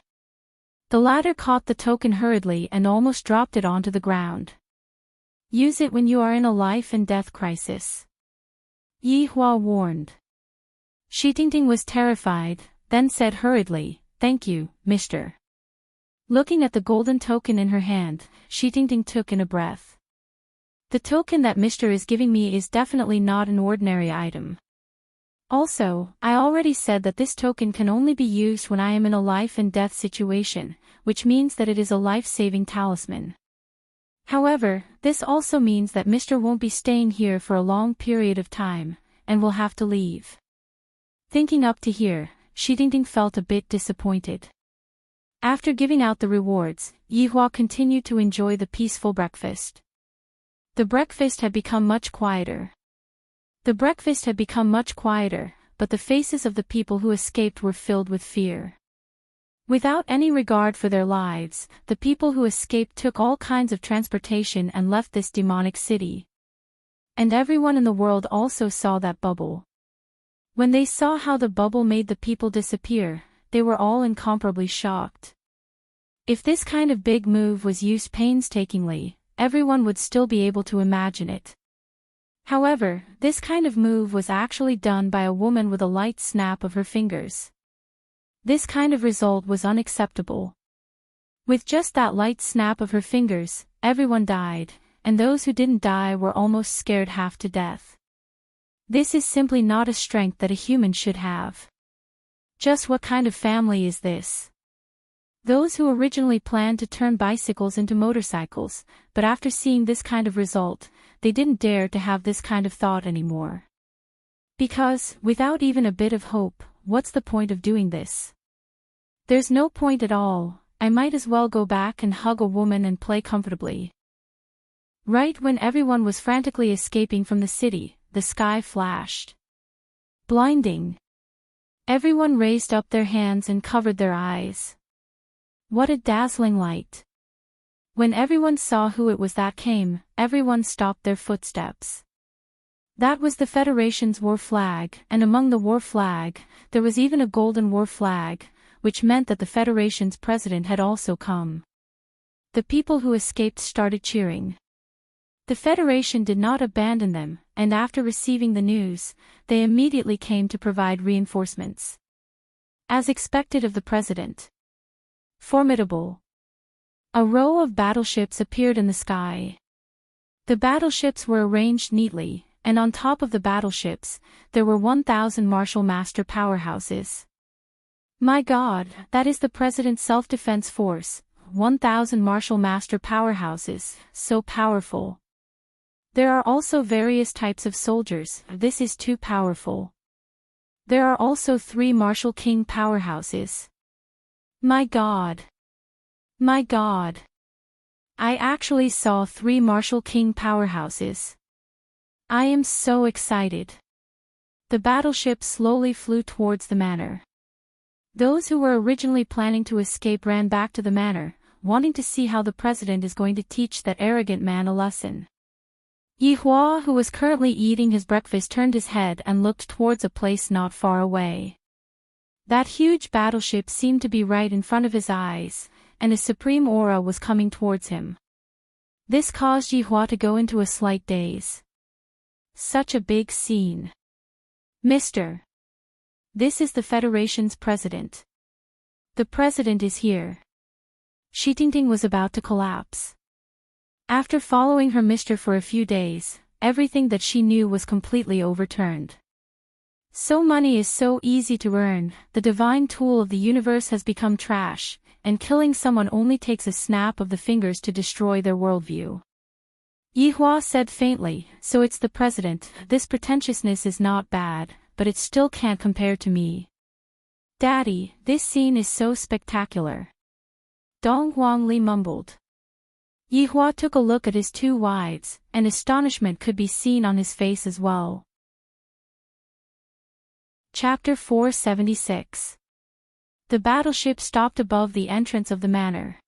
The latter caught the token hurriedly and almost dropped it onto the ground. Use it when you are in a life and death crisis. Yi Hua warned. Shi Tingting was terrified, then said hurriedly, "Thank you, Mr." Looking at the golden token in her hand, Shi Tingting took in a breath. The token that Mr. is giving me is definitely not an ordinary item. Also, I already said that this token can only be used when I am in a life and death situation, which means that it is a life-saving talisman. However, this also means that Mr. won't be staying here for a long period of time, and will have to leave. Thinking up to here, Shi Tingting felt a bit disappointed. After giving out the rewards, Yi Hua continued to enjoy the peaceful breakfast. The breakfast had become much quieter. But the faces of the people who escaped were filled with fear. Without any regard for their lives, the people who escaped took all kinds of transportation and left this demonic city. And everyone in the world also saw that bubble. When they saw how the bubble made the people disappear, they were all incomparably shocked. If this kind of big move was used painstakingly, everyone would still be able to imagine it. However, this kind of move was actually done by a woman with a light snap of her fingers. This kind of result was unacceptable. With just that light snap of her fingers, everyone died, and those who didn't die were almost scared half to death. This is simply not a strength that a human should have. Just what kind of family is this? Those who originally planned to turn bicycles into motorcycles, but after seeing this kind of result, they didn't dare to have this kind of thought anymore. Because, without even a bit of hope, what's the point of doing this? There's no point at all. I might as well go back and hug a woman and play comfortably. Right when everyone was frantically escaping from the city, the sky flashed. Blinding. Everyone raised up their hands and covered their eyes. What a dazzling light. When everyone saw who it was that came, everyone stopped their footsteps. That was the Federation's war flag, and among the war flag, there was even a golden war flag, which meant that the Federation's president had also come. The people who escaped started cheering. The Federation did not abandon them, and after receiving the news, they immediately came to provide reinforcements. As expected of the president. Formidable. A row of battleships appeared in the sky. The battleships were arranged neatly, and on top of the battleships, there were 1,000 Martial Master powerhouses. My God, that is the President's self-defense force, 1,000 Martial Master powerhouses, so powerful. There are also various types of soldiers, this is too powerful. There are also 3 Martial King powerhouses. My God. My God. I actually saw 3 Martial King powerhouses. I am so excited. The battleship slowly flew towards the manor. Those who were originally planning to escape ran back to the manor, wanting to see how the president is going to teach that arrogant man a lesson. Yi Hua, who was currently eating his breakfast, turned his head and looked towards a place not far away. That huge battleship seemed to be right in front of his eyes, and a supreme aura was coming towards him. This caused Yi Hua to go into a slight daze. Such a big scene. Mister. This is the Federation's president. The president is here. Shi Tingting was about to collapse. After following her mister for a few days, everything that she knew was completely overturned. So money is so easy to earn, the divine tool of the universe has become trash, and killing someone only takes a snap of the fingers to destroy their worldview. Yi Hua said faintly, so it's the president, this pretentiousness is not bad, but it still can't compare to me. Daddy, this scene is so spectacular. Dong Huang Li mumbled. Yi Hua took a look at his 2 wives, and astonishment could be seen on his face as well. Chapter 476. The battleship stopped above the entrance of the manor.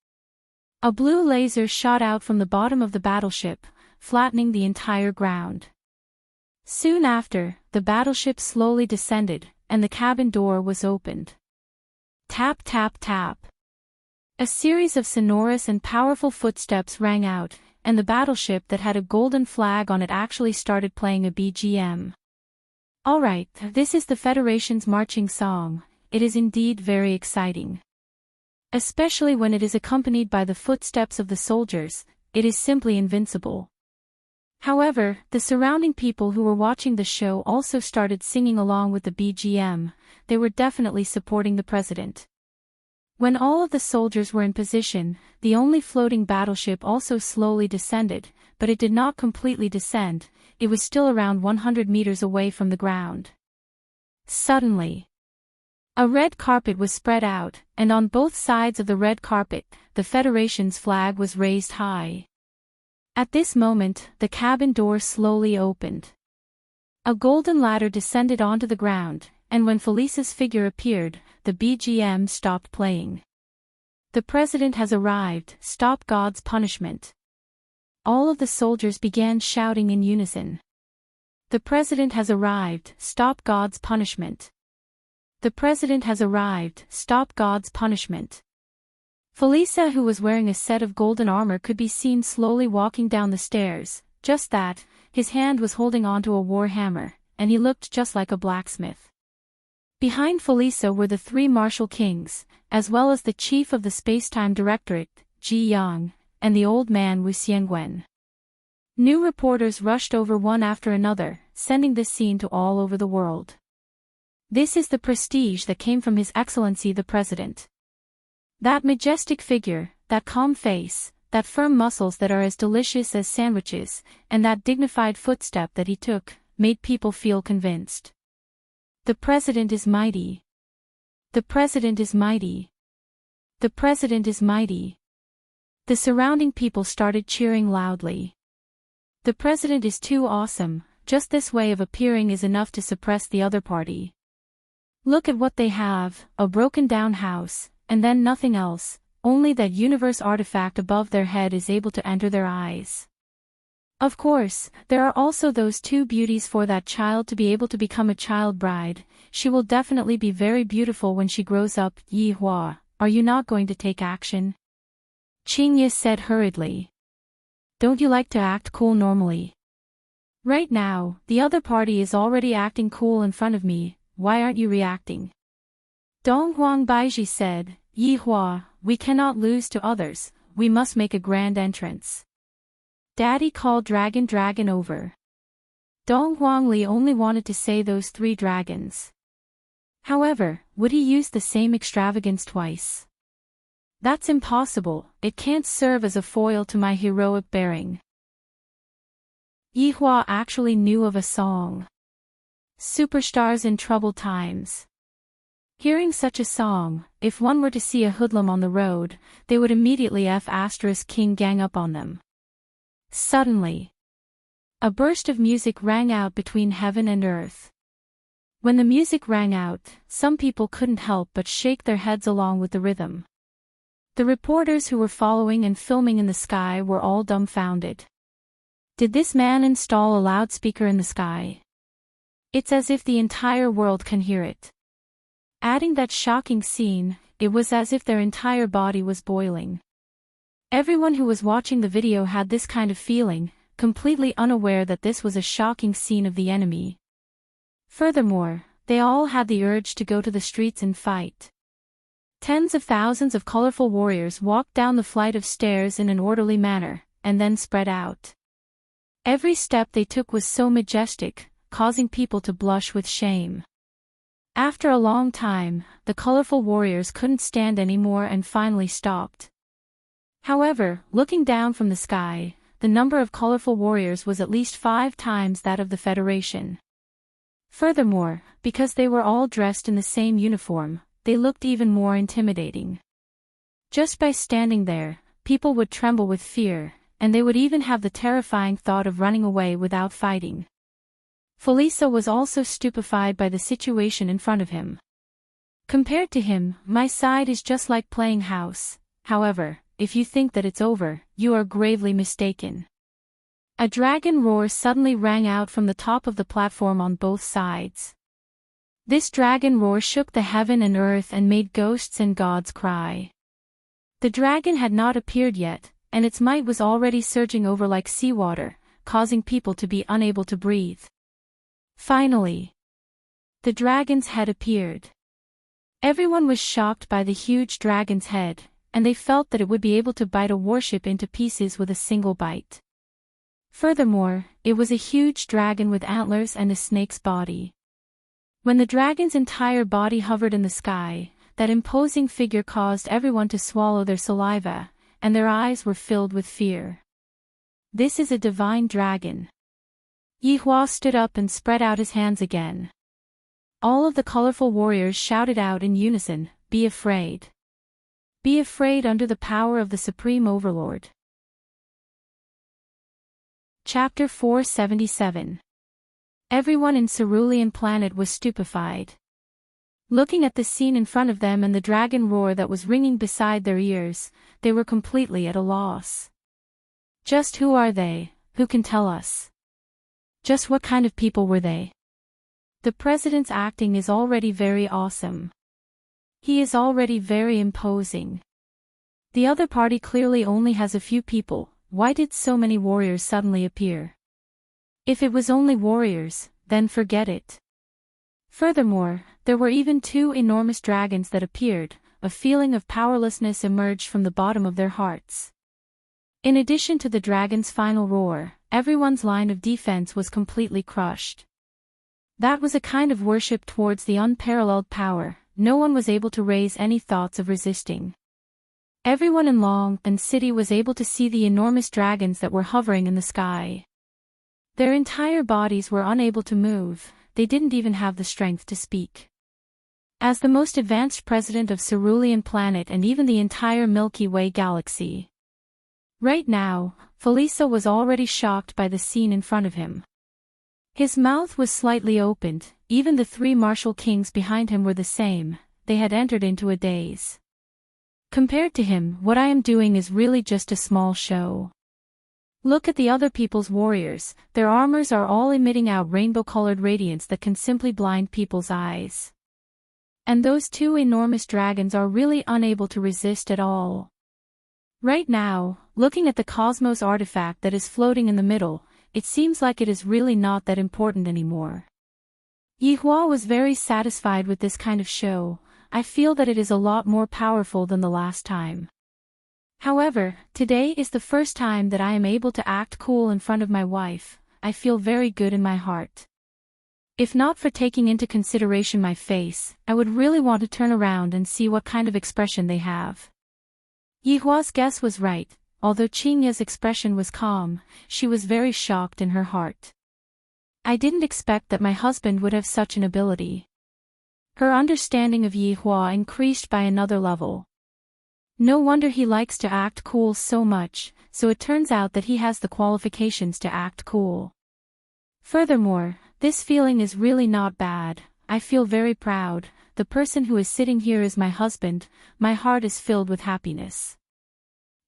A blue laser shot out from the bottom of the battleship, flattening the entire ground. Soon after, the battleship slowly descended, and the cabin door was opened. Tap tap tap. A series of sonorous and powerful footsteps rang out, and the battleship that had a golden flag on it actually started playing a BGM. Alright, this is the Federation's marching song. It is indeed very exciting. Especially when it is accompanied by the footsteps of the soldiers, it is simply invincible. However, the surrounding people who were watching the show also started singing along with the BGM. They were definitely supporting the president. When all of the soldiers were in position, the only floating battleship also slowly descended, but it did not completely descend. It was still around 100 meters away from the ground. Suddenly, a red carpet was spread out, and on both sides of the red carpet, the Federation's flag was raised high. At this moment, the cabin door slowly opened. A golden ladder descended onto the ground, and when Felisa's figure appeared, the BGM stopped playing. The president has arrived, stop God's punishment. All of the soldiers began shouting in unison. The president has arrived, stop God's punishment. The president has arrived, stop God's punishment. Felisa, who was wearing a set of golden armor, could be seen slowly walking down the stairs. Just that, his hand was holding onto a war hammer, and he looked just like a blacksmith. Behind Felisa were the three martial kings, as well as the chief of the Spacetime Directorate, Ji Yang, and the old man Wu Xiangwen. New reporters rushed over one after another, sending this scene to all over the world. This is the prestige that came from His Excellency the President. That majestic figure, that calm face, that firm muscles that are as delicious as sandwiches, and that dignified footstep that he took, made people feel convinced. The President is mighty. The President is mighty. The President is mighty. The surrounding people started cheering loudly. The President is too awesome. Just this way of appearing is enough to suppress the other party. Look at what they have, a broken down house, and then nothing else, only that universe artifact above their head is able to enter their eyes. Of course, there are also those two beauties for that child to be able to become a child bride. She will definitely be very beautiful when she grows up. Yi Hua, are you not going to take action? Qing Ye said hurriedly. Don't you like to act cool normally? Right now, the other party is already acting cool in front of me. Why aren't you reacting? Dong Huang Baiji said, Yi Hua, we cannot lose to others, we must make a grand entrance. Daddy called dragon over. Dong Huangli only wanted to say those three dragons. However, would he use the same extravagance twice? That's impossible, it can't serve as a foil to my heroic bearing. Yi Hua actually knew of a song. Superstars in troubled times. Hearing such a song, if one were to see a hoodlum on the road, they would immediately King gang up on them. Suddenly, a burst of music rang out between heaven and earth. When the music rang out, some people couldn't help but shake their heads along with the rhythm. The reporters who were following and filming in the sky were all dumbfounded. Did this man install a loudspeaker in the sky? It's as if the entire world can hear it. Adding that shocking scene, it was as if their entire body was boiling. Everyone who was watching the video had this kind of feeling, completely unaware that this was a shocking scene of the enemy. Furthermore, they all had the urge to go to the streets and fight. Tens of thousands of colorful warriors walked down the flight of stairs in an orderly manner, and then spread out. Every step they took was so majestic, causing people to blush with shame. After a long time, the colorful warriors couldn't stand anymore and finally stopped. However, looking down from the sky, the number of colorful warriors was at least 5 times that of the Federation. Furthermore, because they were all dressed in the same uniform, they looked even more intimidating. Just by standing there, people would tremble with fear, and they would even have the terrifying thought of running away without fighting. Felisa was also stupefied by the situation in front of him. Compared to him, my side is just like playing house. However, if you think that it's over, you are gravely mistaken. A dragon roar suddenly rang out from the top of the platform on both sides. This dragon roar shook the heaven and earth and made ghosts and gods cry. The dragon had not appeared yet, and its might was already surging over like seawater, causing people to be unable to breathe. Finally, the dragon's head appeared. Everyone was shocked by the huge dragon's head, and they felt that it would be able to bite a warship into pieces with a single bite. Furthermore, it was a huge dragon with antlers and a snake's body. When the dragon's entire body hovered in the sky, that imposing figure caused everyone to swallow their saliva, and their eyes were filled with fear. This is a divine dragon. Yihua stood up and spread out his hands again. All of the colorful warriors shouted out in unison, "Be afraid. Be afraid under the power of the Supreme Overlord." Chapter 477. Everyone in Cerulean Planet was stupefied. Looking at the scene in front of them and the dragon roar that was ringing beside their ears, they were completely at a loss. Just who are they? Who can tell us? Just what kind of people were they? The president's acting is already very awesome. He is already very imposing. The other party clearly only has a few people. Why did so many warriors suddenly appear? If it was only warriors, then forget it. Furthermore, there were even two enormous dragons that appeared. A feeling of powerlessness emerged from the bottom of their hearts. In addition to the dragon's final roar, everyone's line of defense was completely crushed. That was a kind of worship towards the unparalleled power. No one was able to raise any thoughts of resisting. Everyone in Long and City was able to see the enormous dragons that were hovering in the sky. Their entire bodies were unable to move, they didn't even have the strength to speak. As the most advanced president of Cerulean Planet and even the entire Milky Way galaxy. Right now, Felisa was already shocked by the scene in front of him. His mouth was slightly opened, even the three martial kings behind him were the same, they had entered into a daze. Compared to him, what I am doing is really just a small show. Look at the other people's warriors, their armors are all emitting out rainbow-colored radiance that can simply blind people's eyes. And those two enormous dragons are really unable to resist at all. Right now, looking at the cosmos artifact that is floating in the middle, it seems like it is really not that important anymore. Yihua was very satisfied with this kind of show. I feel that it is a lot more powerful than the last time. However, today is the first time that I am able to act cool in front of my wife. I feel very good in my heart. If not for taking into consideration my face, I would really want to turn around and see what kind of expression they have. Yihua's guess was right. Although Qingya's expression was calm, she was very shocked in her heart. I didn't expect that my husband would have such an ability. Her understanding of Yihua increased by another level. No wonder he likes to act cool so much, so it turns out that he has the qualifications to act cool. Furthermore, this feeling is really not bad. I feel very proud. The person who is sitting here is my husband. My heart is filled with happiness.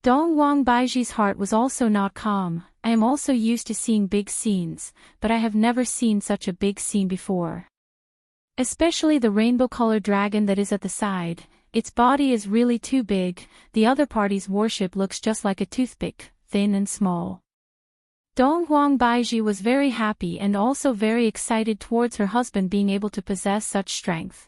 Dong Wang Baiji's heart was also not calm. I am also used to seeing big scenes, but I have never seen such a big scene before. Especially the rainbow-colored dragon that is at the side. Its body is really too big. The other party's warship looks just like a toothpick, thin and small. Dong Huang Baiji was very happy and also very excited towards her husband being able to possess such strength.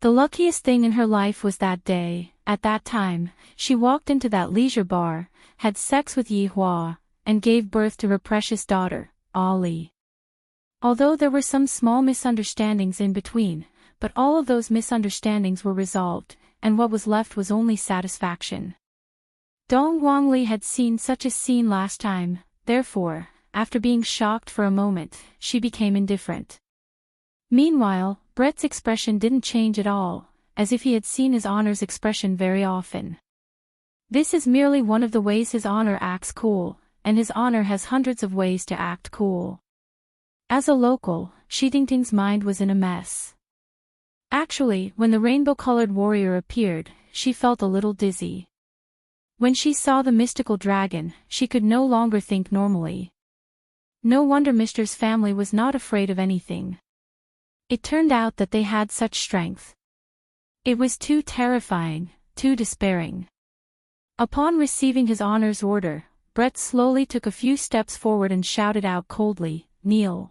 The luckiest thing in her life was that day, at that time, she walked into that leisure bar, had sex with Yihua, and gave birth to her precious daughter, Ali. Although there were some small misunderstandings in between, but all of those misunderstandings were resolved, and what was left was only satisfaction. Dong Wangli had seen such a scene last time, therefore, after being shocked for a moment, she became indifferent. Meanwhile, Brett's expression didn't change at all, as if he had seen his honor's expression very often. This is merely one of the ways his honor acts cool, and his honor has hundreds of ways to act cool. As a local, Shitingting's mind was in a mess. Actually, when the rainbow-colored warrior appeared, she felt a little dizzy. When she saw the mystical dragon, she could no longer think normally. No wonder Mister's family was not afraid of anything. It turned out that they had such strength. It was too terrifying. too despairing. Upon receiving his honor's order, Brett slowly took a few steps forward and shouted out coldly, "Kneel."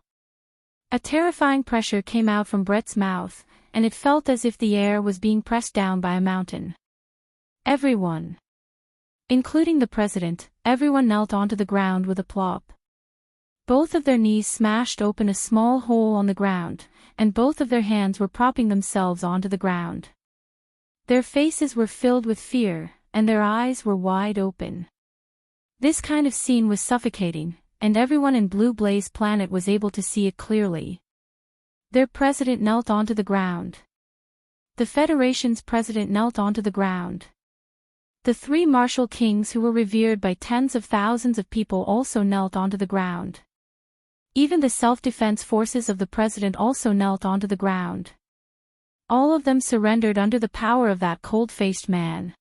A terrifying pressure came out from Brett's mouth, and it felt as if the air was being pressed down by a mountain. Everyone, including the president, everyone knelt onto the ground with a plop. Both of their knees smashed open a small hole on the ground, and both of their hands were propping themselves onto the ground. Their faces were filled with fear, and their eyes were wide open. This kind of scene was suffocating, and everyone in Blue Blaze Planet was able to see it clearly. Their president knelt onto the ground. The Federation's president knelt onto the ground. The three martial kings who were revered by tens of thousands of people also knelt onto the ground. Even the self-defense forces of the president also knelt onto the ground. All of them surrendered under the power of that cold-faced man.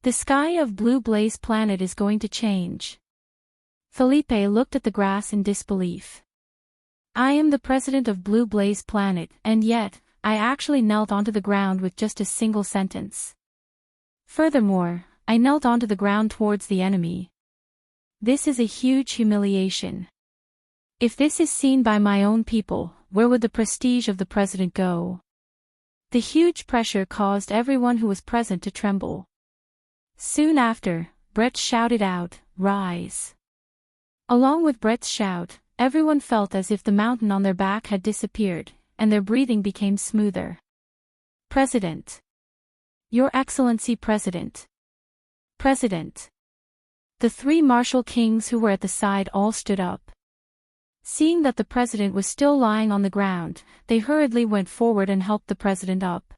The sky of Blue Blaze Planet is going to change. Felipe looked at the grass in disbelief. I am the president of Blue Blaze Planet, and yet, I actually knelt onto the ground with just a single sentence. Furthermore, I knelt onto the ground towards the enemy. This is a huge humiliation. If this is seen by my own people, where would the prestige of the president go? The huge pressure caused everyone who was present to tremble. Soon after, Brett shouted out, "Rise." Along with Brett's shout, everyone felt as if the mountain on their back had disappeared, and their breathing became smoother. President. Your Excellency President. President. The three martial kings who were at the side all stood up. Seeing that the president was still lying on the ground, they hurriedly went forward and helped the president up.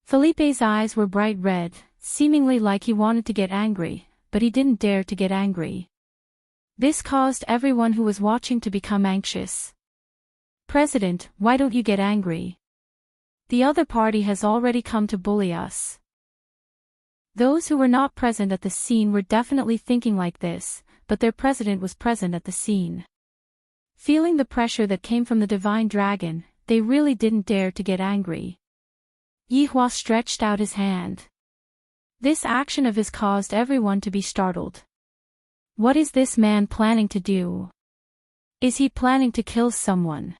Felipe's eyes were bright red, seemingly like he wanted to get angry, but he didn't dare to get angry. This caused everyone who was watching to become anxious. President, why don't you get angry? The other party has already come to bully us. Those who were not present at the scene were definitely thinking like this, but their president was present at the scene. Feeling the pressure that came from the divine dragon, they really didn't dare to get angry. Yihua stretched out his hand. This action of his caused everyone to be startled. What is this man planning to do? Is he planning to kill someone?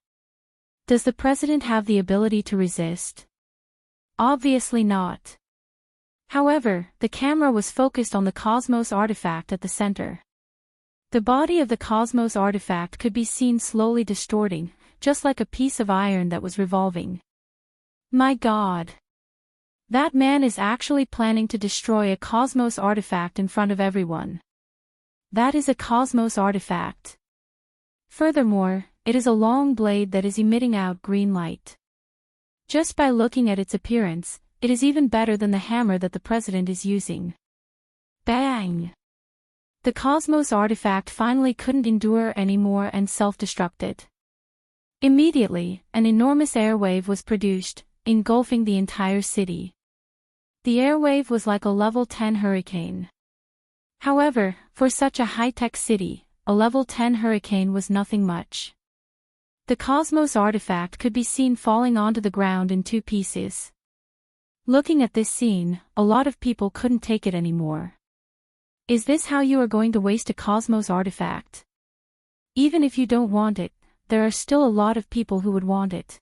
Does the president have the ability to resist? Obviously not. However, the camera was focused on the Cosmos artifact at the center. The body of the Cosmos artifact could be seen slowly distorting, just like a piece of iron that was revolving. My God! That man is actually planning to destroy a Cosmos artifact in front of everyone. That is a Cosmos artifact. Furthermore, it is a long blade that is emitting out green light. Just by looking at its appearance, it is even better than the hammer that the president is using. Bang! The Cosmos artifact finally couldn't endure anymore and self-destructed. Immediately, an enormous airwave was produced, engulfing the entire city. The airwave was like a level 10 hurricane. However, for such a high-tech city, a level 10 hurricane was nothing much. The Cosmos artifact could be seen falling onto the ground in two pieces. Looking at this scene, a lot of people couldn't take it anymore. Is this how you are going to waste a Cosmos artifact? Even if you don't want it, there are still a lot of people who would want it.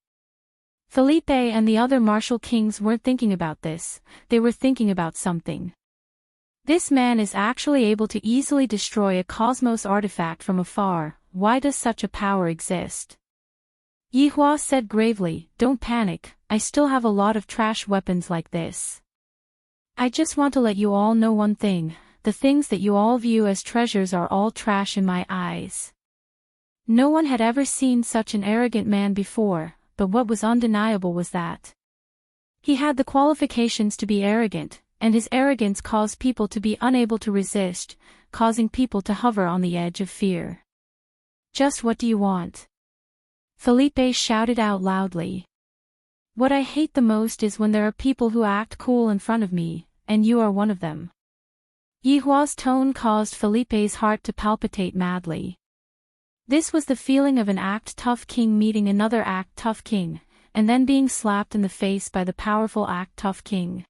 Felipe and the other martial kings weren't thinking about this, they were thinking about something. This man is actually able to easily destroy a Cosmos artifact from afar. Why does such a power exist? Yihua said gravely, "Don't panic, I still have a lot of trash weapons like this. I just want to let you all know one thing, the things that you all view as treasures are all trash in my eyes." No one had ever seen such an arrogant man before, but what was undeniable was that he had the qualifications to be arrogant, and his arrogance caused people to be unable to resist, causing people to hover on the edge of fear. "Just what do you want?" Felipe shouted out loudly. "What I hate the most is when there are people who act cool in front of me, and you are one of them." Yihua's tone caused Felipe's heart to palpitate madly. This was the feeling of an act-tough king meeting another act-tough king, and then being slapped in the face by the powerful act-tough king.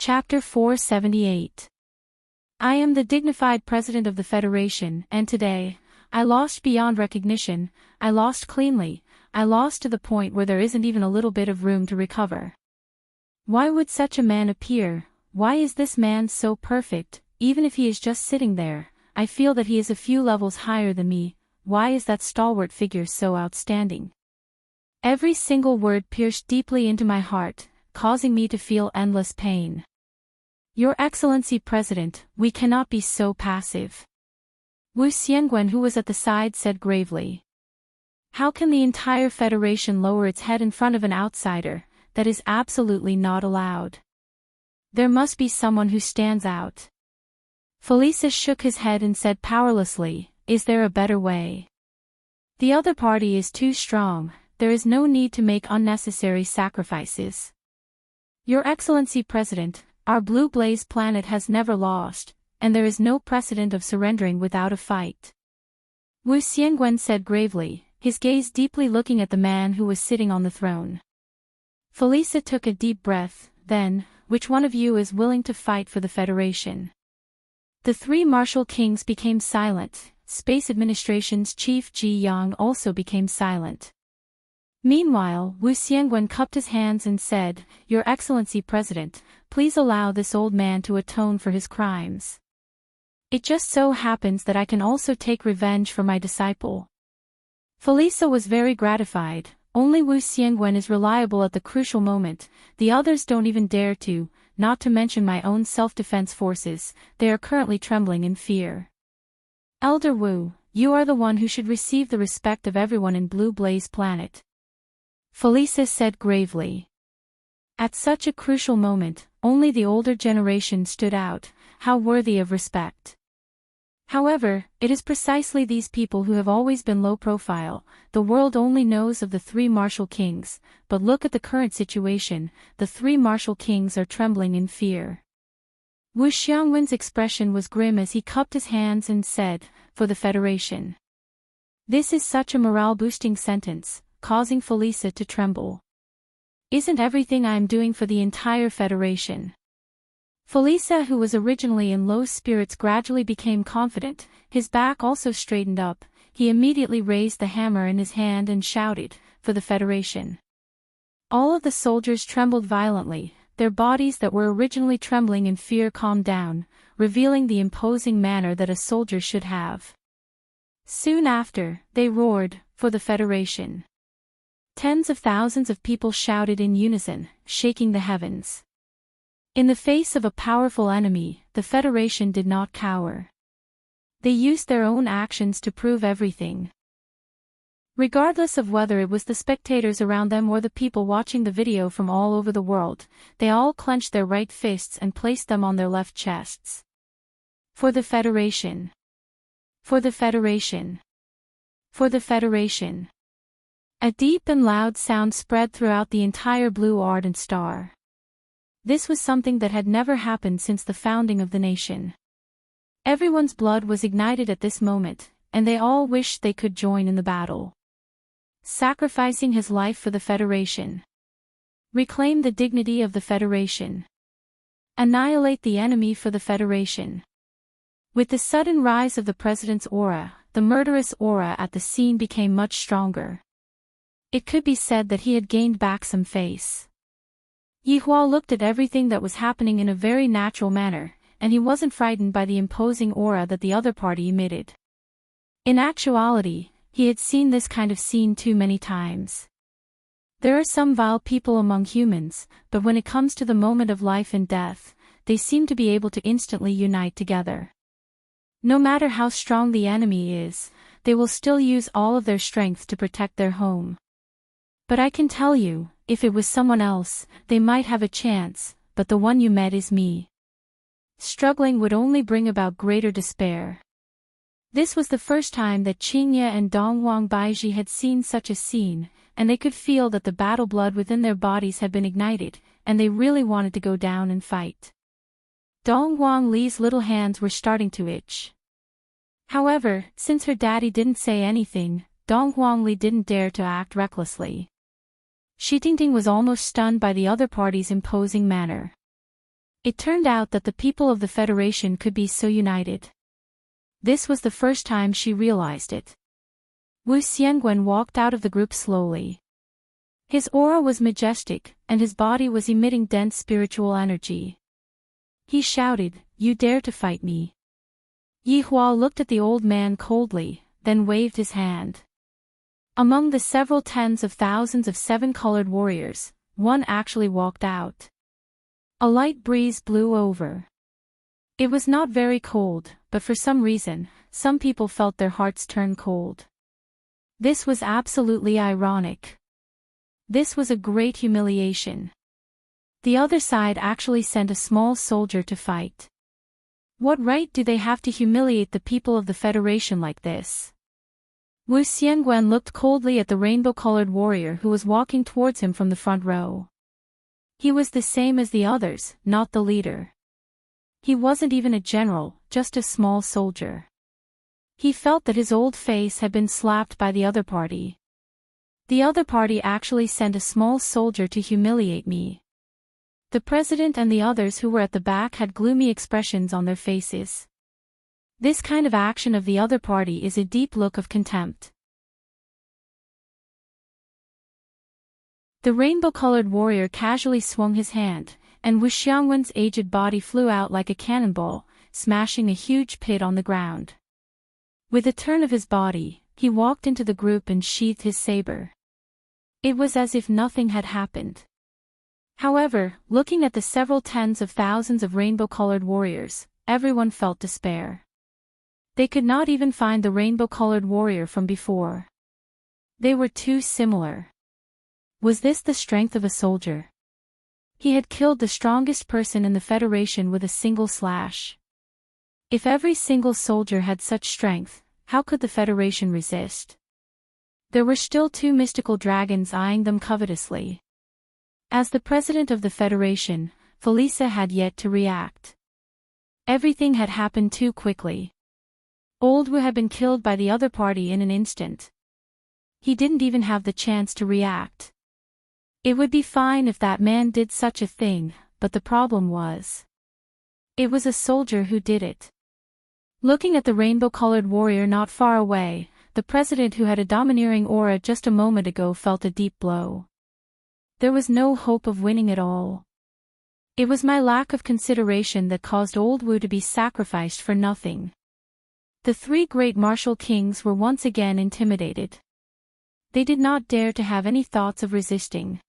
Chapter 478. I am the dignified president of the Federation, and today, I lost beyond recognition, I lost cleanly, I lost to the point where there isn't even a little bit of room to recover. Why would such a man appear? Why is this man so perfect? Even if he is just sitting there, I feel that he is a few levels higher than me. Why is that stalwart figure so outstanding? Every single word pierced deeply into my heart, causing me to feel endless pain. Your Excellency President, we cannot be so passive. Wu Xiangwen, who was at the side, said gravely. How can the entire Federation lower its head in front of an outsider? That is absolutely not allowed. There must be someone who stands out. Felicia shook his head and said powerlessly, is there a better way? The other party is too strong, there is no need to make unnecessary sacrifices. Your Excellency President, our blue blaze planet has never lost, and there is no precedent of surrendering without a fight. Wu Xiangwen said gravely, his gaze deeply looking at the man who was sitting on the throne. Felicia took a deep breath, then, which one of you is willing to fight for the Federation? The three martial kings became silent. Space Administration's chief Ji Yang also became silent. Meanwhile, Wu Xiangwen cupped his hands and said, Your Excellency President, please allow this old man to atone for his crimes. It just so happens that I can also take revenge for my disciple. Felicia was very gratified. Only Wu Xiangwen is reliable at the crucial moment, the others don't even dare to, not to mention my own self-defense forces, they are currently trembling in fear. Elder Wu, you are the one who should receive the respect of everyone in Blue Blaze Planet. Felicia said gravely. At such a crucial moment, only the older generation stood out, how worthy of respect. However, it is precisely these people who have always been low profile. The world only knows of the three martial kings, but look at the current situation, the three martial kings are trembling in fear. Wu Xiangwen's expression was grim as he cupped his hands and said, for the Federation. This is such a morale-boosting sentence, causing Felicia to tremble. Isn't everything I am doing for the entire Federation? Felicia, who was originally in low spirits, gradually became confident, his back also straightened up, he immediately raised the hammer in his hand and shouted, for the Federation. All of the soldiers trembled violently, their bodies that were originally trembling in fear calmed down, revealing the imposing manner that a soldier should have. Soon after, they roared, for the Federation. Tens of thousands of people shouted in unison, shaking the heavens. In the face of a powerful enemy, the Federation did not cower. They used their own actions to prove everything. Regardless of whether it was the spectators around them or the people watching the video from all over the world, they all clenched their right fists and placed them on their left chests. For the Federation. For the Federation. For the Federation. A deep and loud sound spread throughout the entire blue ardent star. This was something that had never happened since the founding of the nation. Everyone's blood was ignited at this moment, and they all wished they could join in the battle. Sacrificing his life for the Federation. Reclaim the dignity of the Federation. Annihilate the enemy for the Federation. With the sudden rise of the President's aura, the murderous aura at the scene became much stronger. It could be said that he had gained back some face. Yihua looked at everything that was happening in a very natural manner, and he wasn't frightened by the imposing aura that the other party emitted. In actuality, he had seen this kind of scene too many times. There are some vile people among humans, but when it comes to the moment of life and death, they seem to be able to instantly unite together. No matter how strong the enemy is, they will still use all of their strength to protect their home. But I can tell you, if it was someone else, they might have a chance, but the one you met is me. Struggling would only bring about greater despair. This was the first time that Qingye and Dongwang Baiji had seen such a scene, and they could feel that the battle blood within their bodies had been ignited, and they really wanted to go down and fight. Dongwang Li's little hands were starting to itch. However, since her daddy didn't say anything, Dongwang Li didn't dare to act recklessly. Shi Tingting was almost stunned by the other party's imposing manner. It turned out that the people of the Federation could be so united. This was the first time she realized it. Wu Xiangwen walked out of the group slowly. His aura was majestic, and his body was emitting dense spiritual energy. He shouted, "You dare to fight me?" Yi Hua looked at the old man coldly, then waved his hand. Among the several tens of thousands of seven-colored warriors, one actually walked out. A light breeze blew over. It was not very cold, but for some reason, some people felt their hearts turn cold. This was absolutely ironic. This was a great humiliation. The other side actually sent a small soldier to fight. What right do they have to humiliate the people of the Federation like this? Wu Xiangwen looked coldly at the rainbow-colored warrior who was walking towards him from the front row. He was the same as the others, not the leader. He wasn't even a general, just a small soldier. He felt that his old face had been slapped by the other party. The other party actually sent a small soldier to humiliate me. The president and the others who were at the back had gloomy expressions on their faces. This kind of action of the other party is a deep look of contempt. The rainbow-colored warrior casually swung his hand, and Wu Xiangwen's aged body flew out like a cannonball, smashing a huge pit on the ground. With a turn of his body, he walked into the group and sheathed his saber. It was as if nothing had happened. However, looking at the several tens of thousands of rainbow-colored warriors, everyone felt despair. They could not even find the rainbow-colored warrior from before. They were too similar. Was this the strength of a soldier? He had killed the strongest person in the Federation with a single slash. If every single soldier had such strength, how could the Federation resist? There were still two mystical dragons eyeing them covetously. As the president of the Federation, Felisa had yet to react. Everything had happened too quickly. Old Wu had been killed by the other party in an instant. He didn't even have the chance to react. It would be fine if that man did such a thing, but the problem was, it was a soldier who did it. Looking at the rainbow-colored warrior not far away, the president who had a domineering aura just a moment ago felt a deep blow. There was no hope of winning at all. It was my lack of consideration that caused old Wu to be sacrificed for nothing. The three great martial kings were once again intimidated. They did not dare to have any thoughts of resisting.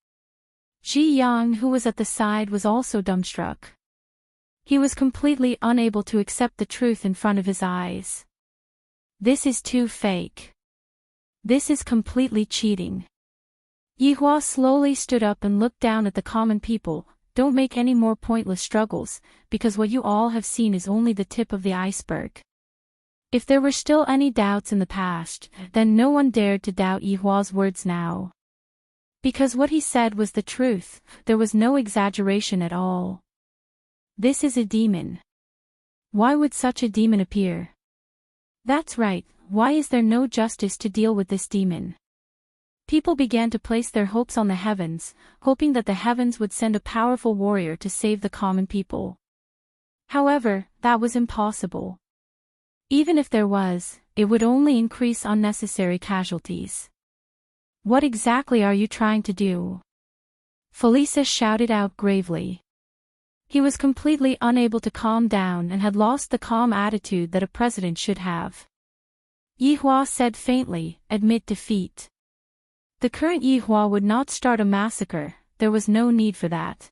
Ji Yang, who was at the side, was also dumbstruck. He was completely unable to accept the truth in front of his eyes. This is too fake. This is completely cheating. Yi Hua slowly stood up and looked down at the common people. Don't make any more pointless struggles, because what you all have seen is only the tip of the iceberg. If there were still any doubts in the past, then no one dared to doubt Yi Hua's words now. Because what he said was the truth, there was no exaggeration at all. This is a demon. Why would such a demon appear? That's right, why is there no justice to deal with this demon? People began to place their hopes on the heavens, hoping that the heavens would send a powerful warrior to save the common people. However, that was impossible. Even if there was, it would only increase unnecessary casualties. What exactly are you trying to do? Felisa shouted out gravely. He was completely unable to calm down and had lost the calm attitude that a president should have. Yi Hua said faintly, "Admit defeat." The current Yi Hua would not start a massacre, there was no need for that.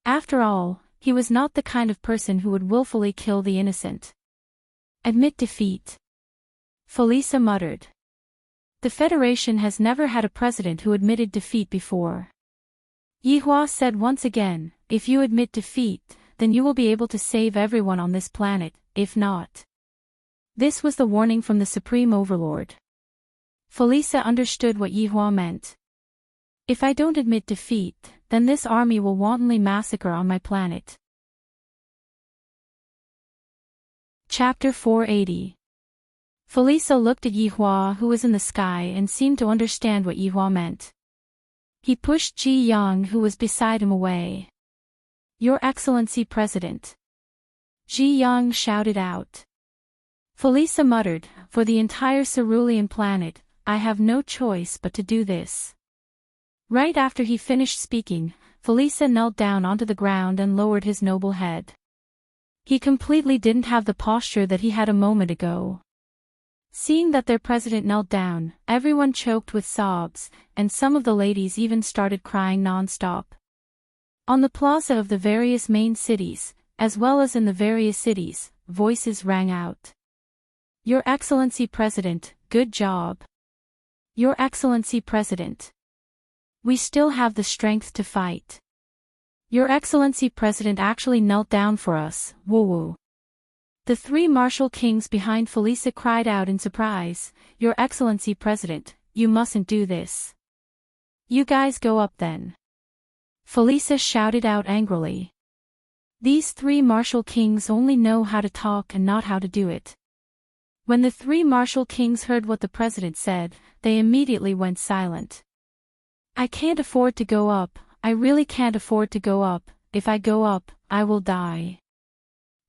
After all, he was not the kind of person who would willfully kill the innocent. Admit defeat. Felisa muttered. The Federation has never had a president who admitted defeat before. Yi Hua said once again, if you admit defeat, then you will be able to save everyone on this planet, if not. This was the warning from the Supreme Overlord. Felisa understood what Yi Hua meant. If I don't admit defeat, then this army will wantonly massacre on my planet. Chapter 480. Felisa looked at Yi Hua, who was in the sky, and seemed to understand what Yi Hua meant. He pushed Ji Yang, who was beside him, away. Your Excellency President. Ji Yang shouted out. Felisa muttered, for the entire cerulean planet, I have no choice but to do this. Right after he finished speaking, Felisa knelt down onto the ground and lowered his noble head. He completely didn't have the posture that he had a moment ago. Seeing that their president knelt down, everyone choked with sobs, and some of the ladies even started crying non-stop. On the plaza of the various main cities, as well as in the various cities, voices rang out. Your Excellency President, good job. Your Excellency President. We still have the strength to fight. Your Excellency President actually knelt down for us, woo-woo. The three martial kings behind Felisa cried out in surprise, Your Excellency President, you mustn't do this. You guys go up then. Felisa shouted out angrily. These three martial kings only know how to talk and not how to do it. When the three martial kings heard what the president said, they immediately went silent. I can't afford to go up, I really can't afford to go up, if I go up, I will die.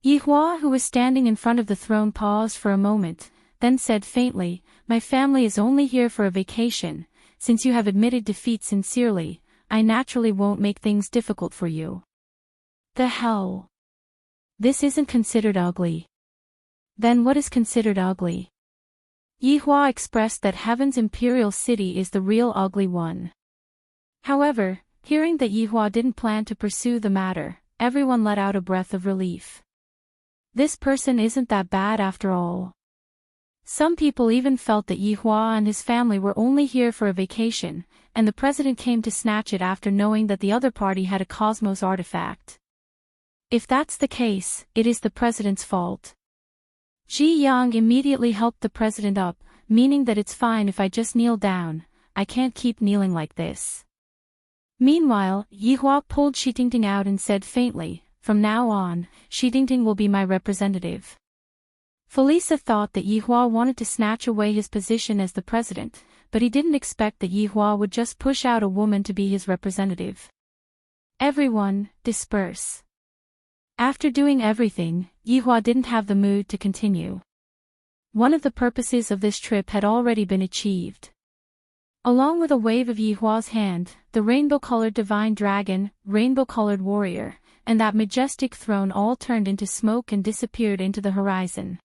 Yihua, who was standing in front of the throne, paused for a moment, then said faintly, My family is only here for a vacation. Since you have admitted defeat sincerely, I naturally won't make things difficult for you. The hell? This isn't considered ugly. Then what is considered ugly? Yihua expressed that Heaven's imperial city is the real ugly one. However, hearing that Yihua didn't plan to pursue the matter, everyone let out a breath of relief. This person isn't that bad after all. Some people even felt that Yihua and his family were only here for a vacation, and the president came to snatch it after knowing that the other party had a cosmos artifact. If that's the case, it is the president's fault. Ji Yang immediately helped the president up, meaning that it's fine if I just kneel down, I can't keep kneeling like this. Meanwhile, Yihua pulled Shi Tingting out and said faintly, From now on, Shi Tingting will be my representative. Felisa thought that Yihua wanted to snatch away his position as the president, but he didn't expect that Yihua would just push out a woman to be his representative. Everyone, disperse. After doing everything, Yihua didn't have the mood to continue. One of the purposes of this trip had already been achieved. Along with a wave of Yihua's hand, the rainbow-colored divine dragon, rainbow-colored warrior, and that majestic throne all turned into smoke and disappeared into the horizon.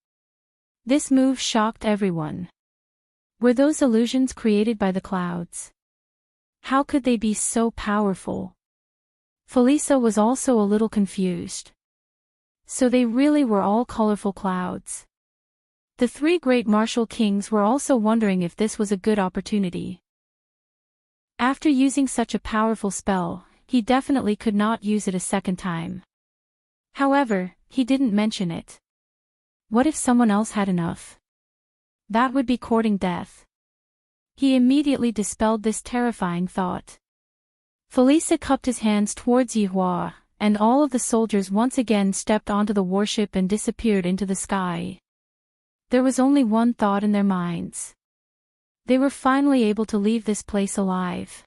This move shocked everyone. Were those illusions created by the clouds? How could they be so powerful? Felisa was also a little confused. So they really were all colorful clouds. The three great martial kings were also wondering if this was a good opportunity. After using such a powerful spell, he definitely could not use it a second time. However, he didn't mention it. What if someone else had enough? That would be courting death. He immediately dispelled this terrifying thought. Felisa cupped his hands towards Yihua, and all of the soldiers once again stepped onto the warship and disappeared into the sky. There was only one thought in their minds. They were finally able to leave this place alive.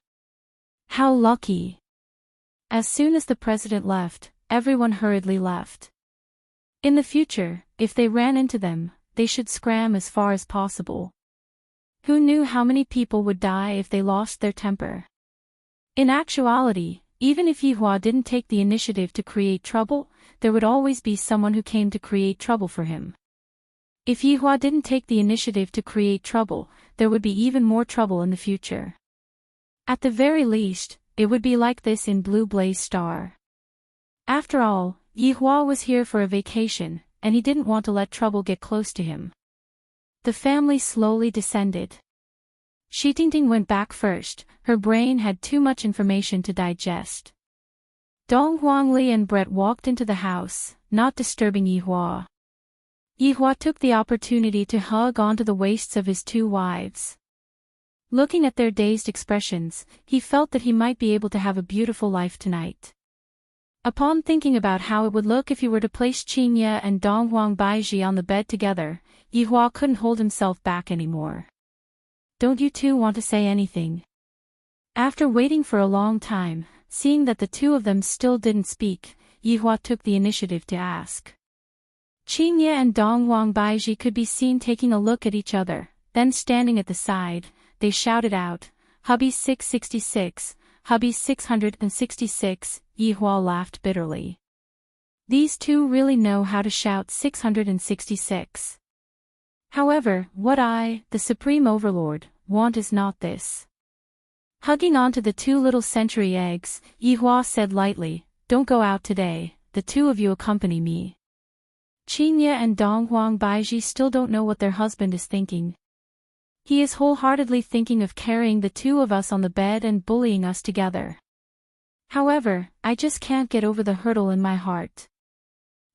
How lucky! As soon as the president left, everyone hurriedly left. In the future, if they ran into them, they should scram as far as possible. Who knew how many people would die if they lost their temper? In actuality, even if Yihua didn't take the initiative to create trouble, there would always be someone who came to create trouble for him. If Yihua didn't take the initiative to create trouble, there would be even more trouble in the future. At the very least, it would be like this in Blue Blaze Star. After all, Yihua was here for a vacation, and he didn't want to let trouble get close to him. The family slowly descended. Shi Tingting went back first, her brain had too much information to digest. Dong Huangli and Brett walked into the house, not disturbing Yihua. Yihua took the opportunity to hug onto the waists of his two wives. Looking at their dazed expressions, he felt that he might be able to have a beautiful life tonight. Upon thinking about how it would look if he were to place Qingye and Donghuang Baiji on the bed together, Yihua couldn't hold himself back anymore. Don't you two want to say anything? After waiting for a long time, seeing that the two of them still didn't speak, Yihua took the initiative to ask. Qingye and Dongwang Baiji could be seen taking a look at each other, then standing at the side, they shouted out, "Hubby 666, hubby 666, Yihua laughed bitterly. These two really know how to shout 666. However, what I, the Supreme Overlord, want is not this. Hugging onto the two little century eggs, Yihua said lightly, "Don't go out today, the two of you accompany me." Qingye and Donghuang Baiji still don't know what their husband is thinking. He is wholeheartedly thinking of carrying the two of us on the bed and bullying us together. However, I just can't get over the hurdle in my heart.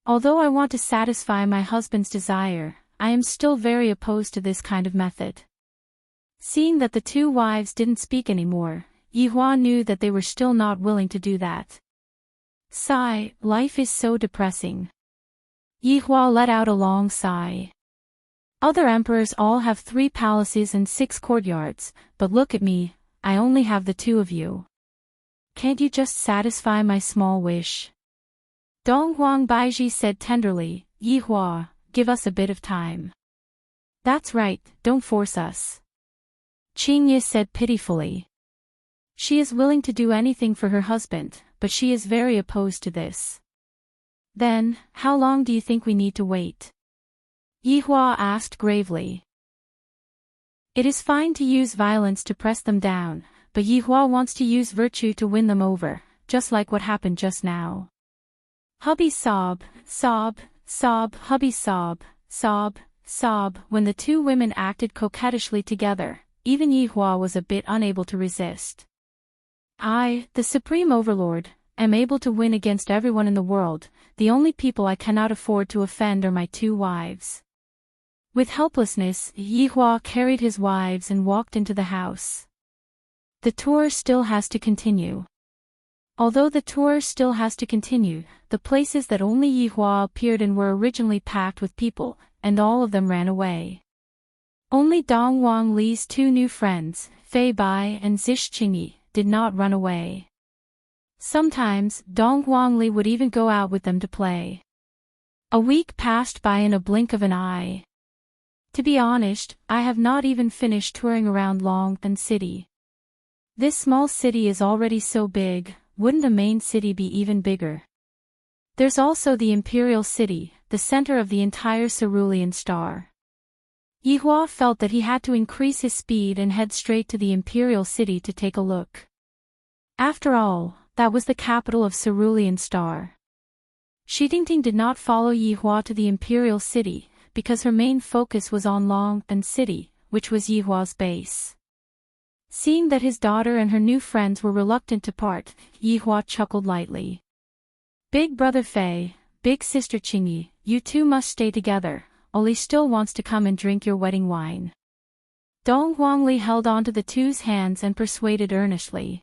Although I want to satisfy my husband's desire, I am still very opposed to this kind of method. Seeing that the two wives didn't speak anymore, Yihua knew that they were still not willing to do that. Sigh, life is so depressing. Yihua let out a long sigh. Other emperors all have 3 palaces and 6 courtyards, but look at me, I only have the two of you. Can't you just satisfy my small wish? Donghuang Baiji said tenderly, "Yihua, give us a bit of time." "That's right, don't force us." Qingye said pitifully. She is willing to do anything for her husband, but she is very opposed to this. "Then, how long do you think we need to wait?" Yihua asked gravely. It is fine to use violence to press them down, but Yihua wants to use virtue to win them over, just like what happened just now. Hubby sob, sob, sob, hubby sob, sob, sob. When the two women acted coquettishly together, even Yihua was a bit unable to resist. I, the Supreme Overlord, am able to win against everyone in the world. The only people I cannot afford to offend are my two wives. With helplessness, Yihua carried his wives and walked into the house. The tour still has to continue. Although the tour still has to continue, the places that only Yihua appeared in were originally packed with people, and all of them ran away. Only Dongwang Li's 2 new friends, Fei Bai and Zhishqingyi, did not run away. Sometimes, Dongwang Li would even go out with them to play. A week passed by in a blink of an eye. To be honest, I have not even finished touring around Longtan City. This small city is already so big, wouldn't the main city be even bigger? There's also the Imperial City, the center of the entire cerulean star. Yihua felt that he had to increase his speed and head straight to the Imperial City to take a look. After all, that was the capital of Cerulean Star. Shitingting did not follow Yihua to the Imperial City, because her main focus was on Longtan City, which was Yihua's base. Seeing that his daughter and her new friends were reluctant to part, Yihua chuckled lightly. "Big brother Fei, big sister Qingyi, you two must stay together. Oli still wants to come and drink your wedding wine." Donghuang Li held on to the two's hands and persuaded earnestly.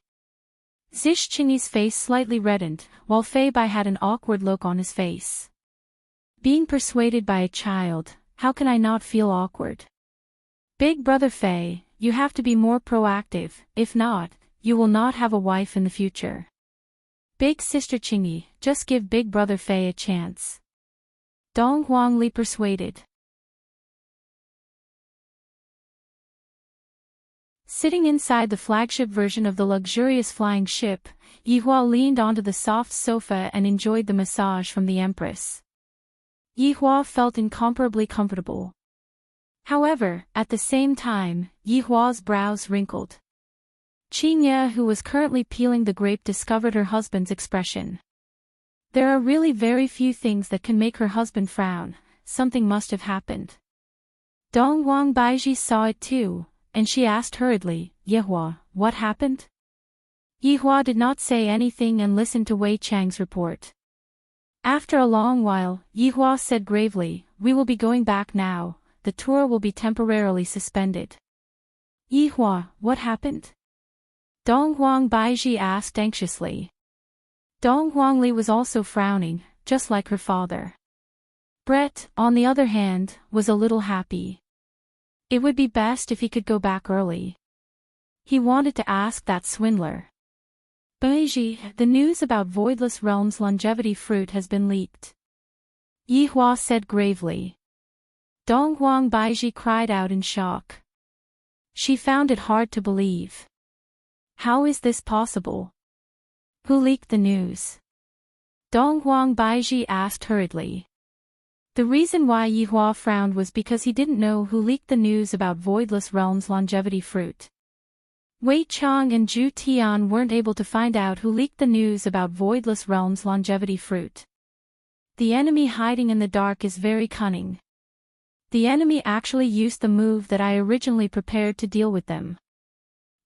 Zhishqingyi's face slightly reddened, while Fei Bai had an awkward look on his face. Being persuaded by a child, how can I not feel awkward? "Big brother Fei, you have to be more proactive, if not, you will not have a wife in the future. Big sister Qingyi, just give big brother Fei a chance." Donghuang Li persuaded. Sitting inside the flagship version of the luxurious flying ship, Yihua leaned onto the soft sofa and enjoyed the massage from the Empress. Yihua felt incomparably comfortable. However, at the same time, Yihua's brows wrinkled. Qingye, who was currently peeling the grape, discovered her husband's expression. There are really very few things that can make her husband frown. Something must have happened. Dongwang Baiji saw it too, and she asked hurriedly, "Yihua, what happened?" Yihua did not say anything and listened to Wei Chang's report. After a long while, Yihua said gravely, "We will be going back now. The tour will be temporarily suspended." "Yihua, what happened?" Donghuang Baiji asked anxiously. Donghuang Li was also frowning, just like her father. Brett, on the other hand, was a little happy. It would be best if he could go back early. He wanted to ask that swindler. Baiji, the news about Voidless Realm's longevity fruit has been leaked. Yihua said gravely. Donghuang Baiji cried out in shock. She found it hard to believe. How is this possible? Who leaked the news? Donghuang Baiji asked hurriedly. The reason why Yihua frowned was because he didn't know who leaked the news about Voidless Realm's longevity fruit. Wei Chang and Zhu Tian weren't able to find out who leaked the news about Voidless Realm's longevity fruit. The enemy hiding in the dark is very cunning. The enemy actually used the move that I originally prepared to deal with them.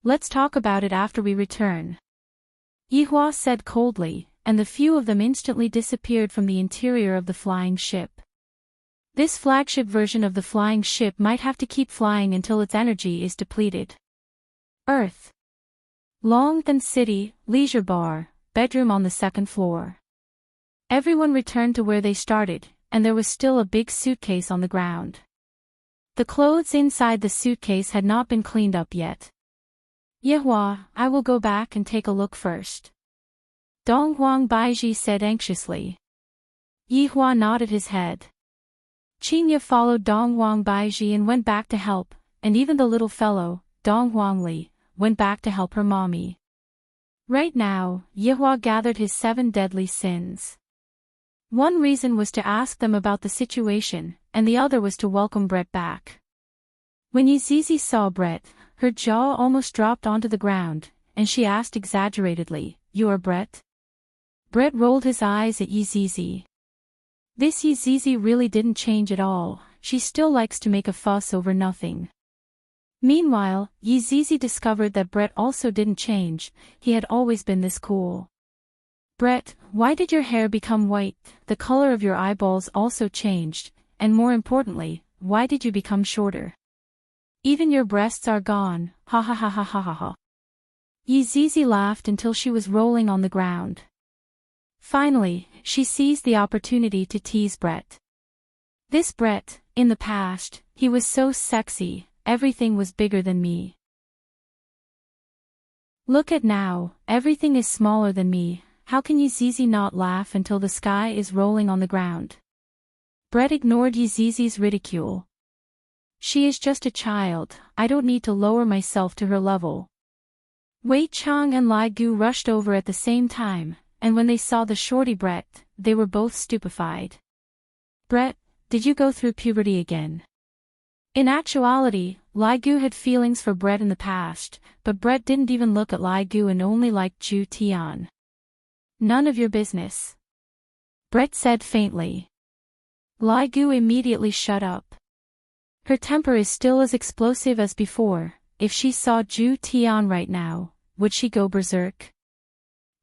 Let's talk about it after we return. Yihua said coldly, and the few of them instantly disappeared from the interior of the flying ship. This flagship version of the flying ship might have to keep flying until its energy is depleted. Earth. Longthan City, leisure bar, bedroom on the second floor. Everyone returned to where they started, and there was still a big suitcase on the ground. The clothes inside the suitcase had not been cleaned up yet. Yihua, I will go back and take a look first. Donghuang Baiji said anxiously. Yihua nodded his head. Qinya followed Donghuang Baiji and went back to help, and even the little fellow, Donghuang Li, went back to help her mommy. Right now, Yihua gathered his 7 deadly sins. One reason was to ask them about the situation, and the other was to welcome Brett back. When Yizizi saw Brett, her jaw almost dropped onto the ground, and she asked exaggeratedly, "You are Brett?" Brett rolled his eyes at Yizizi. This Yizizi really didn't change at all, she still likes to make a fuss over nothing. Meanwhile, Yizizi discovered that Brett also didn't change, he had always been this cool. Brett, why did your hair become white, the color of your eyeballs also changed, and more importantly, why did you become shorter? Even your breasts are gone, ha ha ha ha ha ha ha. Yizizi laughed until she was rolling on the ground. Finally, she seized the opportunity to tease Brett. This Brett, in the past, he was so sexy, everything was bigger than me. Look at now, everything is smaller than me, how can Yizizi not laugh until the sky is rolling on the ground? Brett ignored Yizizi's ridicule. She is just a child, I don't need to lower myself to her level. Wei Chang and Lai Gu rushed over at the same time, and when they saw the shorty Brett, they were both stupefied. Brett, did you go through puberty again? In actuality, Lai Gu had feelings for Brett in the past, but Brett didn't even look at Lai Gu and only liked Zhu Tian. None of your business. Brett said faintly. Lai Gu immediately shut up. Her temper is still as explosive as before, if she saw Zhu Tian right now, would she go berserk?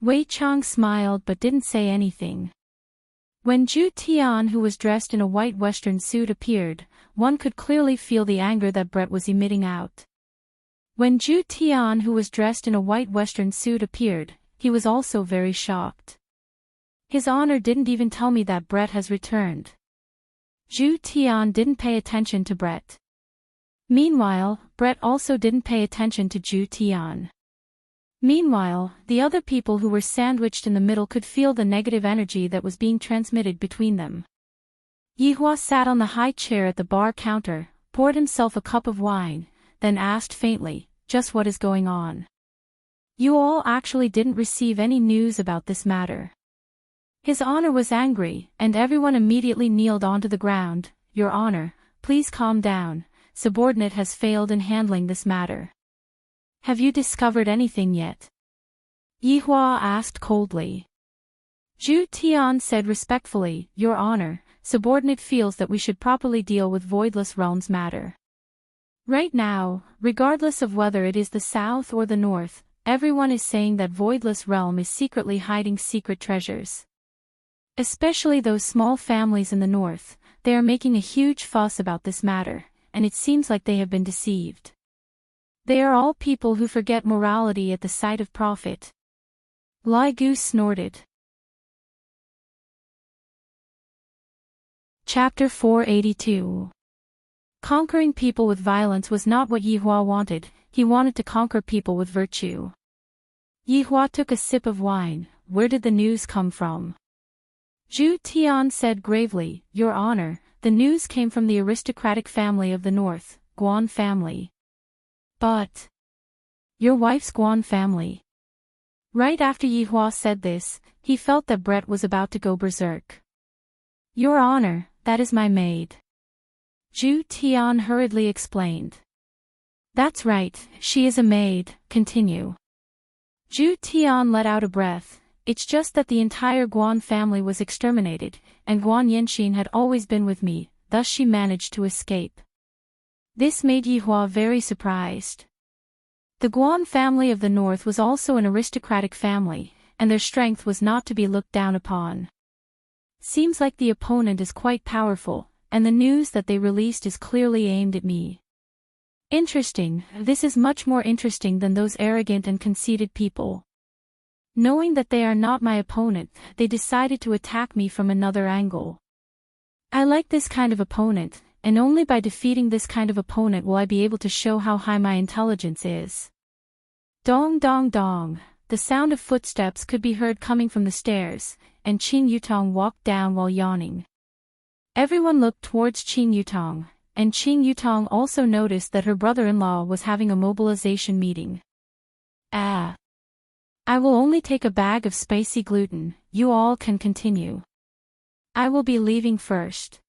Wei Chang smiled but didn't say anything. When Zhu Tian, who was dressed in a white western suit, appeared, one could clearly feel the anger that Brett was emitting out. When Zhu Tian, who was dressed in a white western suit, appeared, he was also very shocked. His honor didn't even tell me that Brett has returned. Zhu Tian didn't pay attention to Brett. Meanwhile, Brett also didn't pay attention to Zhu Tian. Meanwhile, the other people who were sandwiched in the middle could feel the negative energy that was being transmitted between them. Yihua sat on the high chair at the bar counter, poured himself a cup of wine, then asked faintly, "Just what is going on? You all actually didn't receive any news about this matter." His honor was angry, and everyone immediately kneeled onto the ground. "Your honor, please calm down, subordinate has failed in handling this matter." "Have you discovered anything yet?" Yihua asked coldly. Zhu Tian said respectfully, "Your honor, subordinate feels that we should properly deal with Voidless Realm's matter. Right now, regardless of whether it is the south or the north, everyone is saying that Voidless Realm is secretly hiding secret treasures. Especially those small families in the north, they are making a huge fuss about this matter, and it seems like they have been deceived. They are all people who forget morality at the sight of profit." Lai Gu snorted. Chapter 482. Conquering people with violence was not what Yihua wanted, he wanted to conquer people with virtue. Yihua took a sip of wine. Where did the news come from? Zhu Tian said gravely, Your Honor, the news came from the aristocratic family of the north, Guan family. But your wife's Guan family. Right after Yihua said this, he felt that Brett was about to go berserk. Your Honor, that is my maid. Zhu Tian hurriedly explained. That's right, she is a maid, continue. Zhu Tian let out a breath. It's just that the entire Guan family was exterminated, and Guan Yanxin had always been with me, thus she managed to escape. This made Yihua very surprised. The Guan family of the north was also an aristocratic family, and their strength was not to be looked down upon. Seems like the opponent is quite powerful, and the news that they released is clearly aimed at me. Interesting, this is much more interesting than those arrogant and conceited people. Knowing that they are not my opponent, they decided to attack me from another angle. I like this kind of opponent, and only by defeating this kind of opponent will I be able to show how high my intelligence is. Dong dong dong, the sound of footsteps could be heard coming from the stairs, and Qin Yutong walked down while yawning. Everyone looked towards Qin Yutong, and Qin Yutong also noticed that her brother-in-law was having a mobilization meeting. Ah! I will only take a bag of spicy gluten, you all can continue. I will be leaving first.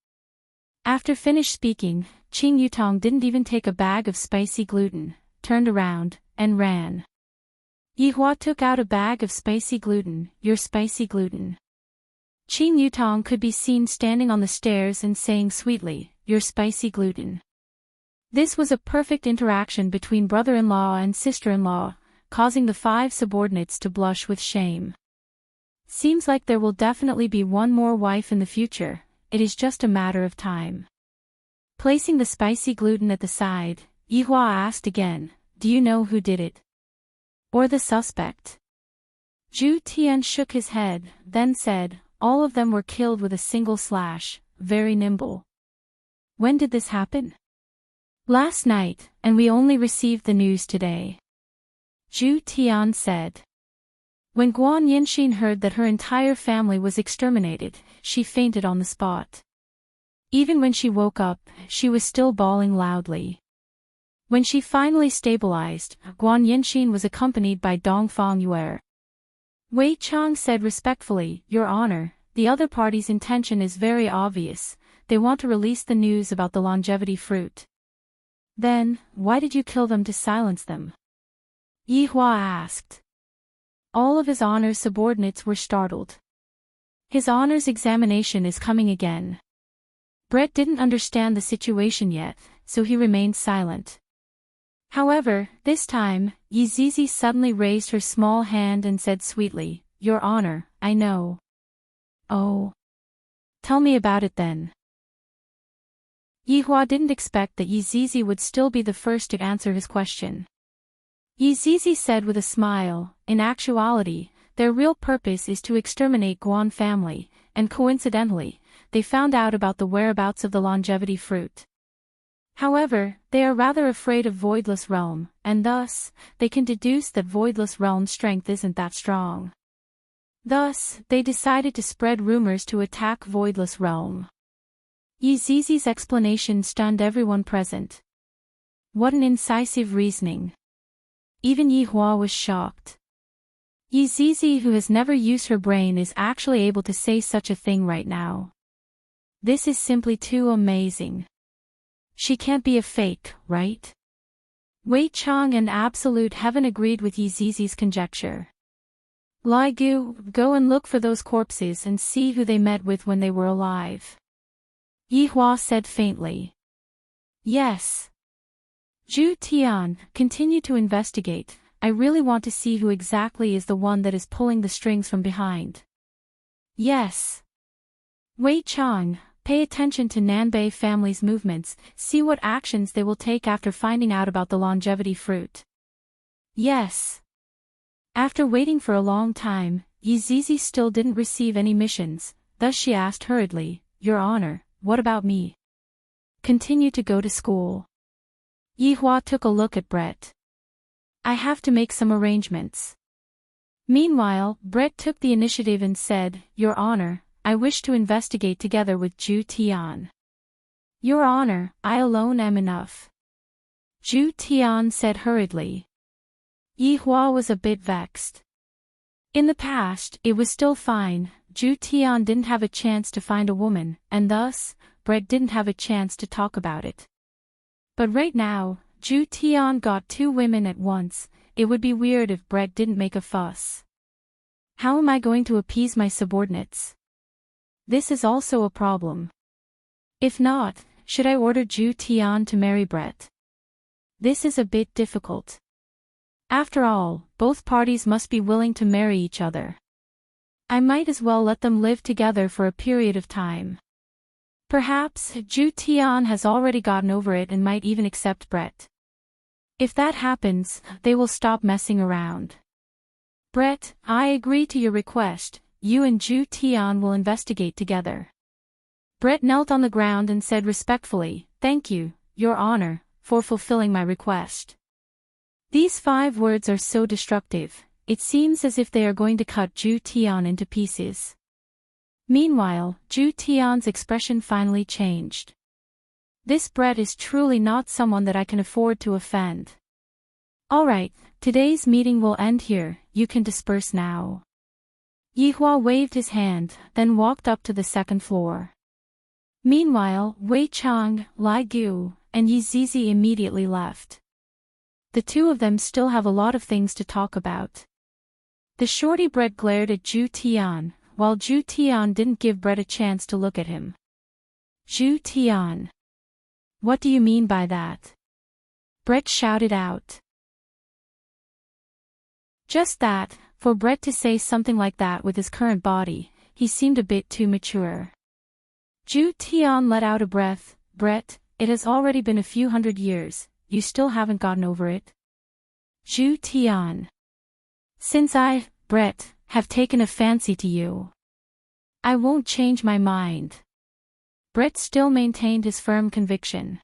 After finished speaking, Qin Yutong didn't even take a bag of spicy gluten, turned around, and ran. Yihua took out a bag of spicy gluten, your spicy gluten. Qin Yutong could be seen standing on the stairs and saying sweetly, your spicy gluten. This was a perfect interaction between brother-in-law and sister-in-law, causing the 5 subordinates to blush with shame. Seems like there will definitely be one more wife in the future, it is just a matter of time. Placing the spicy gluten at the side, Yihua asked again, do you know who did it? Or the suspect? Zhu Tian shook his head, then said, all of them were killed with a single slash, very nimble. When did this happen? Last night, and we only received the news today. Zhu Tian said. When Guan Yanxin heard that her entire family was exterminated, she fainted on the spot. Even when she woke up, she was still bawling loudly. When she finally stabilized, Guan Yanxin was accompanied by Dongfang Yue. Wei Chang said respectfully, Your Honor, the other party's intention is very obvious, they want to release the news about the longevity fruit. Then, why did you kill them to silence them? Yihua asked. All of His Honor's subordinates were startled. His Honor's examination is coming again. Brett didn't understand the situation yet, so he remained silent. However, this time, Yizizi suddenly raised her small hand and said sweetly, Your Honor, I know. Oh. Tell me about it then. Yihua didn't expect that Yizizi would still be the first to answer his question. Yizizi said with a smile, in actuality, their real purpose is to exterminate Guan family, and coincidentally, they found out about the whereabouts of the longevity fruit. However, they are rather afraid of Voidless Realm, and thus, they can deduce that Voidless Realm's strength isn't that strong. Thus, they decided to spread rumors to attack Voidless Realm. Yizizi's explanation stunned everyone present. What an incisive reasoning. Even Yihua was shocked. Yizizi, who has never used her brain, is actually able to say such a thing right now. This is simply too amazing. She can't be a fake, right? Wei Chang and Absolute Heaven agreed with Yizizi's conjecture. Lai Gu, go and look for those corpses and see who they met with when they were alive. Yihua said faintly. Yes. Zhu Tian, continue to investigate, I really want to see who exactly is the one that is pulling the strings from behind. Yes. Wei Chang, pay attention to Nanbei family's movements, see what actions they will take after finding out about the longevity fruit. Yes. After waiting for a long time, Yizizi still didn't receive any missions, thus she asked hurriedly, Your Honor, what about me? Continue to go to school. Yihua took a look at Brett. I have to make some arrangements. Meanwhile, Brett took the initiative and said, "Your Honor, I wish to investigate together with Zhu Tian." "Your Honor, I alone am enough," Zhu Tian said hurriedly. Yi Hua was a bit vexed. In the past, it was still fine. Zhu Tian didn't have a chance to find a woman, and thus, Brett didn't have a chance to talk about it. But right now, Zhu Tian got 2 women at once. It would be weird if Brett didn't make a fuss. How am I going to appease my subordinates? This is also a problem. If not, should I order Zhu Tian to marry Brett? This is a bit difficult. After all, both parties must be willing to marry each other. I might as well let them live together for a period of time. Perhaps Zhu Tian has already gotten over it and might even accept Brett. If that happens, they will stop messing around. "Brett, I agree to your request. You and Zhu Tian will investigate together." Brett knelt on the ground and said respectfully, "Thank you, Your Honor, for fulfilling my request." These 5 words are so destructive, it seems as if they are going to cut Zhu Tian into pieces. Meanwhile, Zhu Tian's expression finally changed. This Brett is truly not someone that I can afford to offend. "Alright, today's meeting will end here, you can disperse now." Yi Hua waved his hand, then walked up to the 2nd floor. Meanwhile, Wei Chang, Lai Gu, and Yi Zizi immediately left. The 2 of them still have a lot of things to talk about. The shorty Brett glared at Zhu Tian, while Zhu Tian didn't give Brett a chance to look at him. "Zhu Tian. What do you mean by that?" Brett shouted out. Just that, for Brett to say something like that with his current body, he seemed a bit too mature. Zhu Tian let out a breath. "Brett, it has already been a few hundred years, you still haven't gotten over it?" "Zhu Tian. Since I, Brett, have taken a fancy to you, I won't change my mind." Brett still maintained his firm conviction.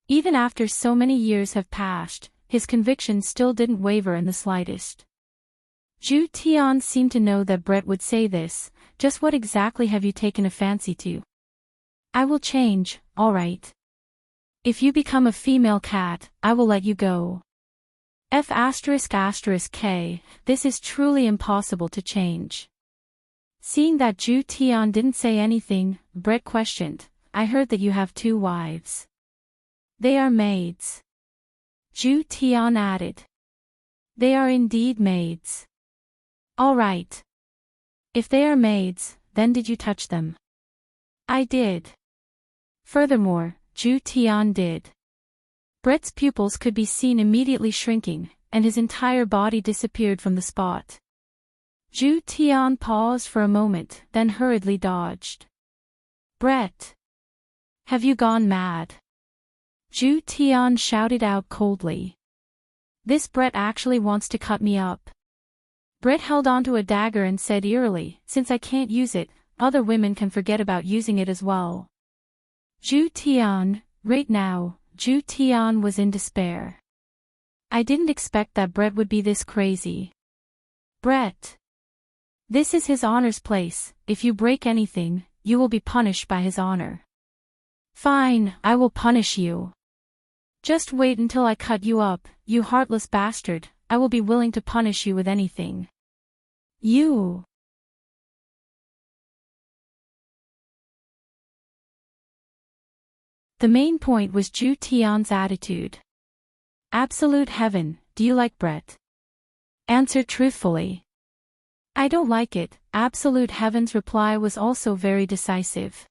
Even after so many years have passed, his conviction still didn't waver in the slightest. Zhu Tian seemed to know that Brett would say this. "Just what exactly have you taken a fancy to?" "I will change, alright. If you become a female cat, I will let you go." F***K, this is truly impossible to change. Seeing that Zhu Tian didn't say anything, Brett questioned, "I heard that you have 2 wives. They are maids." Zhu Tian added. "They are indeed maids." "Alright. If they are maids, then did you touch them?" "I did." Furthermore, Zhu Tian did. Brett's pupils could be seen immediately shrinking, and his entire body disappeared from the spot. Zhu Tian paused for a moment, then hurriedly dodged. "Brett! Have you gone mad?" Zhu Tian shouted out coldly. "This Brett actually wants to cut me up." Brett held onto a dagger and said eerily, "Since I can't use it, other women can forget about using it as well." Zhu Tian, right now, Zhu Tian was in despair. "I didn't expect that Brett would be this crazy." "Brett! This is his honor's place, if you break anything, you will be punished by his honor." "Fine, I will punish you. Just wait until I cut you up, you heartless bastard, I will be willing to punish you with anything." "You." The main point was Zhu Tian's attitude. "Absolute heaven, do you like Brett? Answer truthfully." "I don't like it." Absolute Heaven's reply was also very decisive.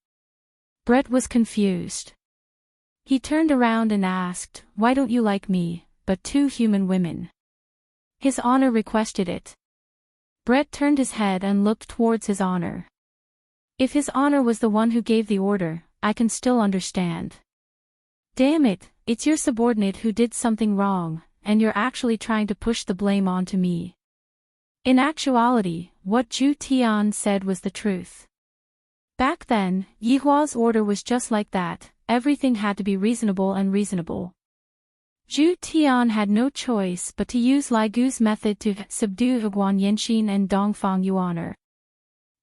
Brett was confused. He turned around and asked, "Why don't you like me, but 2 human women?" "His honor requested it." Brett turned his head and looked towards his honor. "If his honor was the one who gave the order, I can still understand. Damn it, it's your subordinate who did something wrong, and you're actually trying to push the blame onto me." In actuality, what Zhu Tian said was the truth. Back then, Yi Hua's order was just like that, everything had to be reasonable and reasonable. Zhu Tian had no choice but to use Lai Gu's method to subdue Guan Yanxin and Dongfang Yuaner.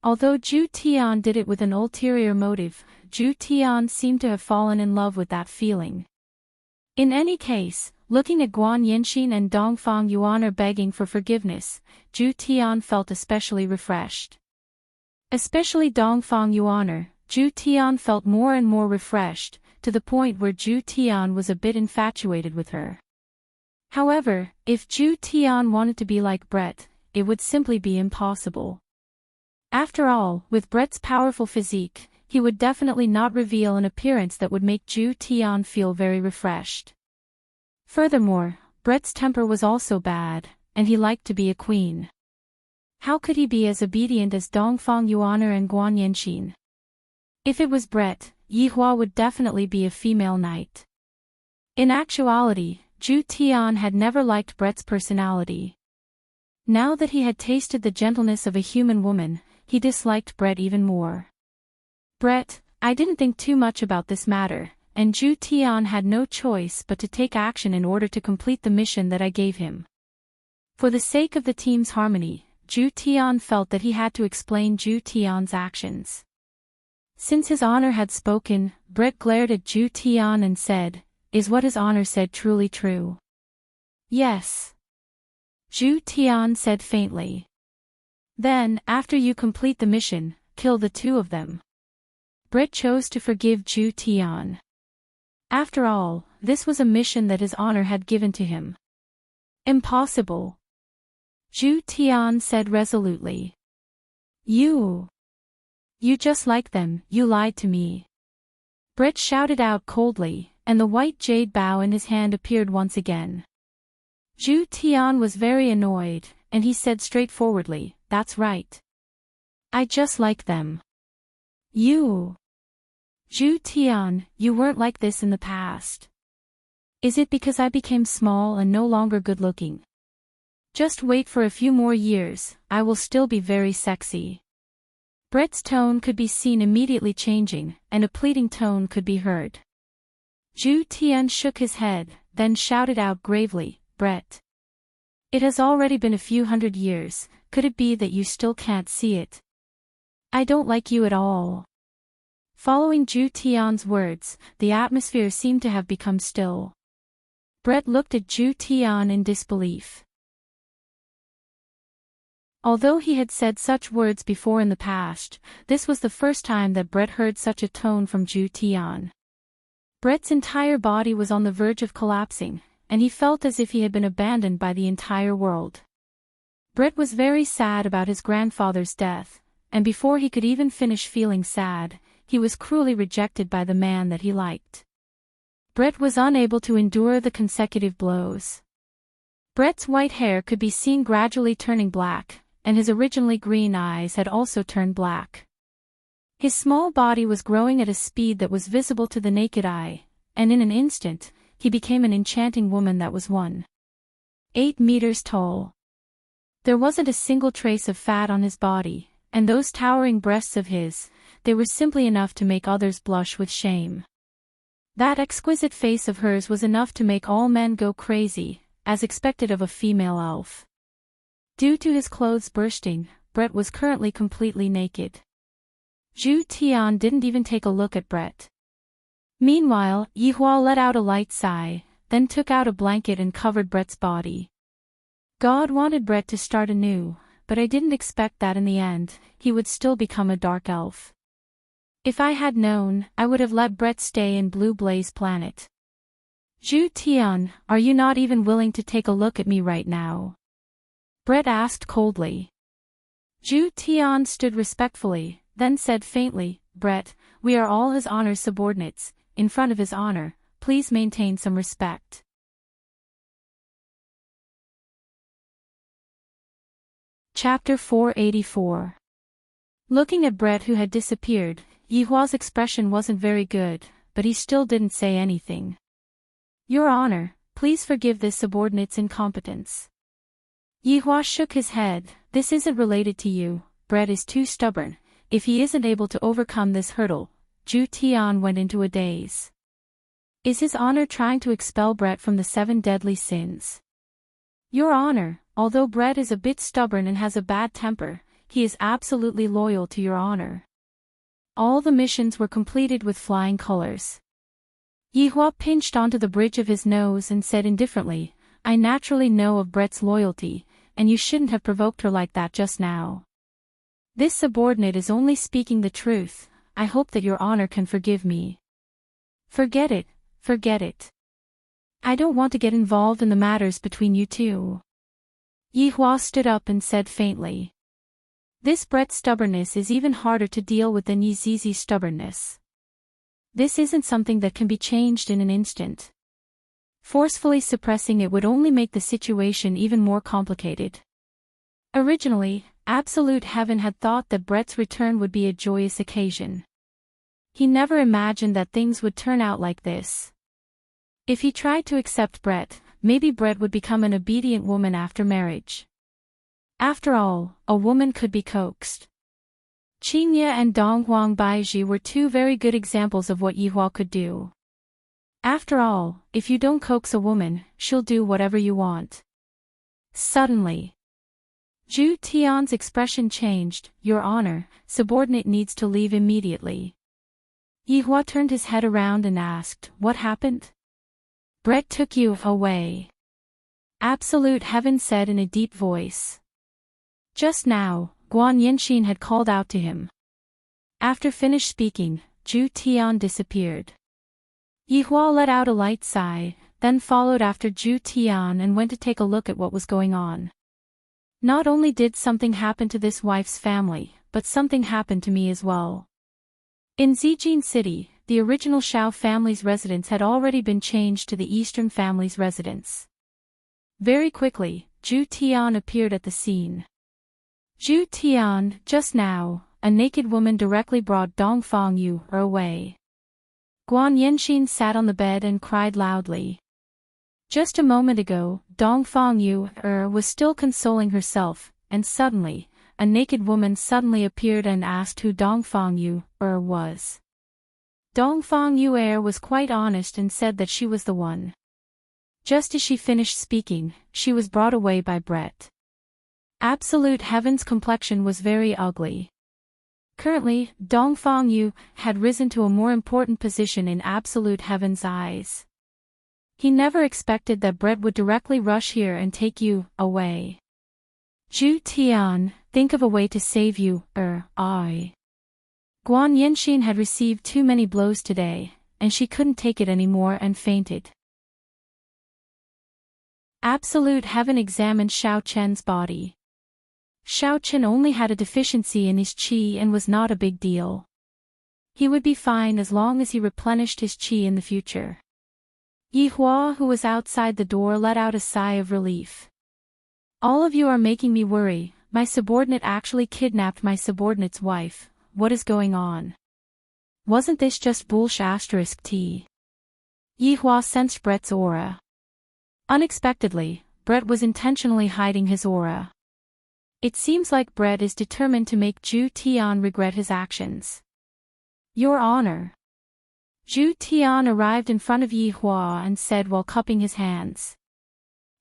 Although Zhu Tian did it with an ulterior motive, Zhu Tian seemed to have fallen in love with that feeling. In any case, looking at Guan Yanxin and Dongfang Yuaner begging for forgiveness, Zhu Tian felt especially refreshed. Especially Dongfang Yuaner, Zhu Tian felt more and more refreshed, to the point where Zhu Tian was a bit infatuated with her. However, if Zhu Tian wanted to be like Brett, it would simply be impossible. After all, with Brett's powerful physique, he would definitely not reveal an appearance that would make Zhu Tian feel very refreshed. Furthermore, Brett's temper was also bad, and he liked to be a queen. How could he be as obedient as Dongfang Yuaner and Guan Yanxin? If it was Brett, Yihua would definitely be a female knight. In actuality, Zhu Tian had never liked Brett's personality. Now that he had tasted the gentleness of a human woman, he disliked Brett even more. Brett, I didn't think too much about this matter, and Zhu Tian had no choice but to take action in order to complete the mission that I gave him. For the sake of the team's harmony, Zhu Tian felt that he had to explain Zhu Tian's actions. Since his honor had spoken, Brett glared at Zhu Tian and said, "Is what his honor said truly true?" "Yes," Zhu Tian said faintly. "Then, after you complete the mission, kill the two of them." Brett chose to forgive Zhu Tian. After all, this was a mission that his honor had given to him. "Impossible," Zhu Tian said resolutely. You just like them, you lied to me." Brett shouted out coldly, and the white jade bow in his hand appeared once again. Zhu Tian was very annoyed, and he said straightforwardly, "That's right. I just like them." Zhu Tian, you weren't like this in the past. Is it because I became small and no longer good-looking? Just wait for a few more years, I will still be very sexy. Brett's tone could be seen immediately changing, and a pleading tone could be heard. Zhu Tian shook his head, then shouted out gravely, "Brett, it has already been a few hundred years, could it be that you still can't see it? I don't like you at all." Following Zhu Tian's words, the atmosphere seemed to have become still. Brett looked at Zhu Tian in disbelief. Although he had said such words before in the past, this was the first time that Brett heard such a tone from Zhu Tian. Brett's entire body was on the verge of collapsing, and he felt as if he had been abandoned by the entire world. Brett was very sad about his grandfather's death, and before he could even finish feeling sad, he was cruelly rejected by the man that he liked. Brett was unable to endure the consecutive blows. Brett's white hair could be seen gradually turning black, and his originally green eyes had also turned black. His small body was growing at a speed that was visible to the naked eye, and in an instant, he became an enchanting woman that was 1.8 meters tall. There wasn't a single trace of fat on his body, and those towering breasts of his, they were simply enough to make others blush with shame. That exquisite face of hers was enough to make all men go crazy, as expected of a female elf. Due to his clothes bursting, Brett was currently completely naked. Zhu Tian didn't even take a look at Brett. Meanwhile, Yihua let out a light sigh, then took out a blanket and covered Brett's body. God wanted Brett to start anew, but I didn't expect that in the end, he would still become a dark elf. If I had known, I would have let Brett stay in Blue Blaze Planet. Zhu Tian, are you not even willing to take a look at me right now? Brett asked coldly. Zhu Tian stood respectfully, then said faintly, "Brett, we are all his honor's subordinates, in front of his honor, please maintain some respect." Chapter 484. Looking at Brett who had disappeared, Yihua's expression wasn't very good, but he still didn't say anything. "Your honor, please forgive this subordinate's incompetence." Yihua shook his head. "This isn't related to you, Brett is too stubborn. If he isn't able to overcome this hurdle." Zhu Tian went into a daze. Is His Honor trying to expel Brett from the 7 deadly sins? Your Honor, although Brett is a bit stubborn and has a bad temper, he is absolutely loyal to Your Honor. All the missions were completed with flying colors. Yihua pinched onto the bridge of his nose and said indifferently, I naturally know of Brett's loyalty, and you shouldn't have provoked her like that just now. This subordinate is only speaking the truth. I hope that Your Honor can forgive me. Forget it, forget it. I don't want to get involved in the matters between you two. Yihua stood up and said faintly. This Brett's stubbornness is even harder to deal with than Yi Zizi's stubbornness. This isn't something that can be changed in an instant. Forcefully suppressing it would only make the situation even more complicated. Originally, Absolute Heaven had thought that Brett's return would be a joyous occasion. He never imagined that things would turn out like this. If he tried to accept Brett, maybe Brett would become an obedient woman after marriage. After all, a woman could be coaxed. Qingye and Donghuang Baiji were 2 very good examples of what Yihua could do. After all, if you don't coax a woman, she'll do whatever you want. Suddenly, Zhu Tian's expression changed. Your Honor, subordinate needs to leave immediately. Yihua turned his head around and asked, what happened? Brett took you away. Absolute Heaven said in a deep voice. Just now, Guan Yinxin had called out to him. After finished speaking, Zhu Tian disappeared. Yihua let out a light sigh, then followed after Zhu Tian and went to take a look at what was going on. Not only did something happen to this wife's family, but something happened to me as well. In Zijin City, the original Shao family's residence had already been changed to the Eastern family's residence. Very quickly, Zhu Tian appeared at the scene. Zhu Tian, just now, a naked woman directly brought Dongfang Yu away. Guan Yinxin sat on the bed and cried loudly. Just a moment ago, Dongfang Yu was still consoling herself, and suddenly, a naked woman suddenly appeared and asked who Dongfang Yu was. Dongfang Yu was quite honest and said that she was the one. Just as she finished speaking, she was brought away by Brett. Absolute Heaven's complexion was very ugly. Currently, Dongfang Yu had risen to a more important position in Absolute Heaven's eyes. He never expected that Brett would directly rush here and take you away. Zhu Tian, think of a way to save you, I. Guan Yinxin had received too many blows today, and she couldn't take it anymore and fainted. Absolute Heaven examined Shao Chen's body. Shao Chen only had a deficiency in his qi and was not a big deal. He would be fine as long as he replenished his qi in the future. Yihua, who was outside the door, let out a sigh of relief. All of you are making me worry. My subordinate actually kidnapped my subordinate's wife. What is going on? Wasn't this just bullshit? T. Yihua sensed Brett's aura. Unexpectedly, Brett was intentionally hiding his aura. It seems like Brett is determined to make Zhu Tian regret his actions. Your Honor. Zhu Tian arrived in front of Yihua and said while cupping his hands.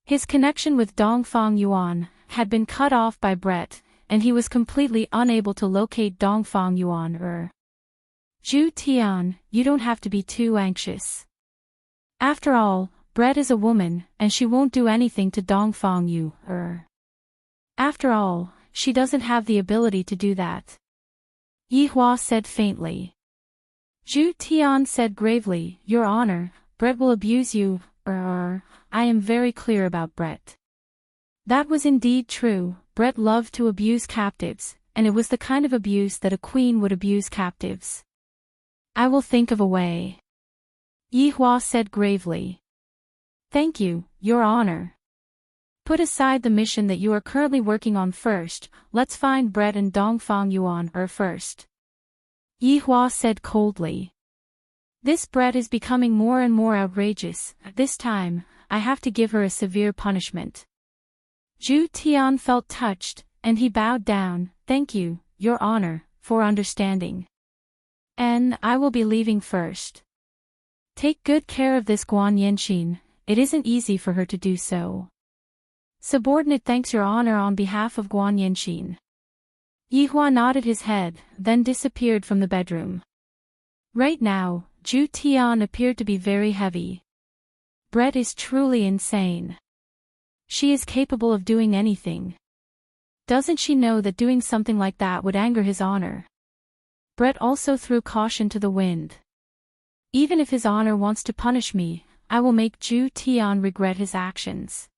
His connection with Dongfang Yuan had been cut off by Brett, and he was completely unable to locate Dongfang Yuan. Zhu Tian, you don't have to be too anxious. After all, Brett is a woman, and she won't do anything to Dongfang Yu. After all, she doesn't have the ability to do that. Yihua said faintly. Zhu Tian said gravely, Your Honor, Brett will abuse you. I am very clear about Brett. That was indeed true. Brett loved to abuse captives, and it was the kind of abuse that a queen would abuse captives. I will think of a way. Yihua said gravely. Thank you, Your Honor. Put aside the mission that you are currently working on first. Let's find Brett and Dongfang Yuan first. Yihua said coldly. This Brett is becoming more and more outrageous. This time, I have to give her a severe punishment. Zhu Tian felt touched, and he bowed down. Thank you, Your Honor, for understanding. And I will be leaving first. Take good care of this Guan Yanqin, it isn't easy for her to do so. Subordinate thanks your honor on behalf of Guan Yanqin. Yihua nodded his head, then disappeared from the bedroom. Right now, Zhu Tian appeared to be very heavy. Brett is truly insane. She is capable of doing anything. Doesn't she know that doing something like that would anger his honor? Brett also threw caution to the wind. Even if his honor wants to punish me, I will make Zhu Tian regret his actions.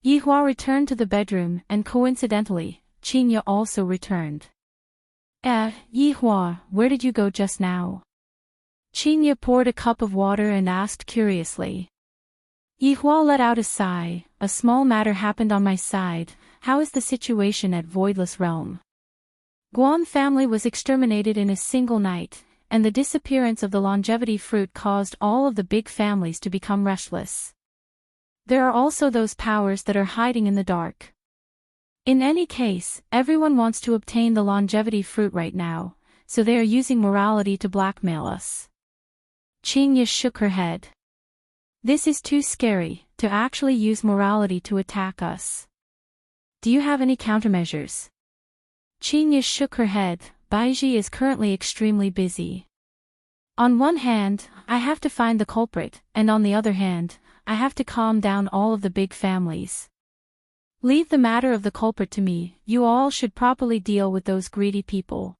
Yihua returned to the bedroom and coincidentally, Qingye also returned. Yihua, where did you go just now? Qingye poured a cup of water and asked curiously. Yihua let out a sigh. A small matter happened on my side. How is the situation at Voidless Realm? Guan family was exterminated in a single night, and the disappearance of the longevity fruit caused all of the big families to become restless. There are also those powers that are hiding in the dark. In any case, everyone wants to obtain the longevity fruit right now, so they are using morality to blackmail us. Qingye shook her head. This is too scary, to actually use morality to attack us. Do you have any countermeasures? Qingye shook her head. Baiji is currently extremely busy. On one hand, I have to find the culprit, and on the other hand, I have to calm down all of the big families. Leave the matter of the culprit to me. You all should properly deal with those greedy people.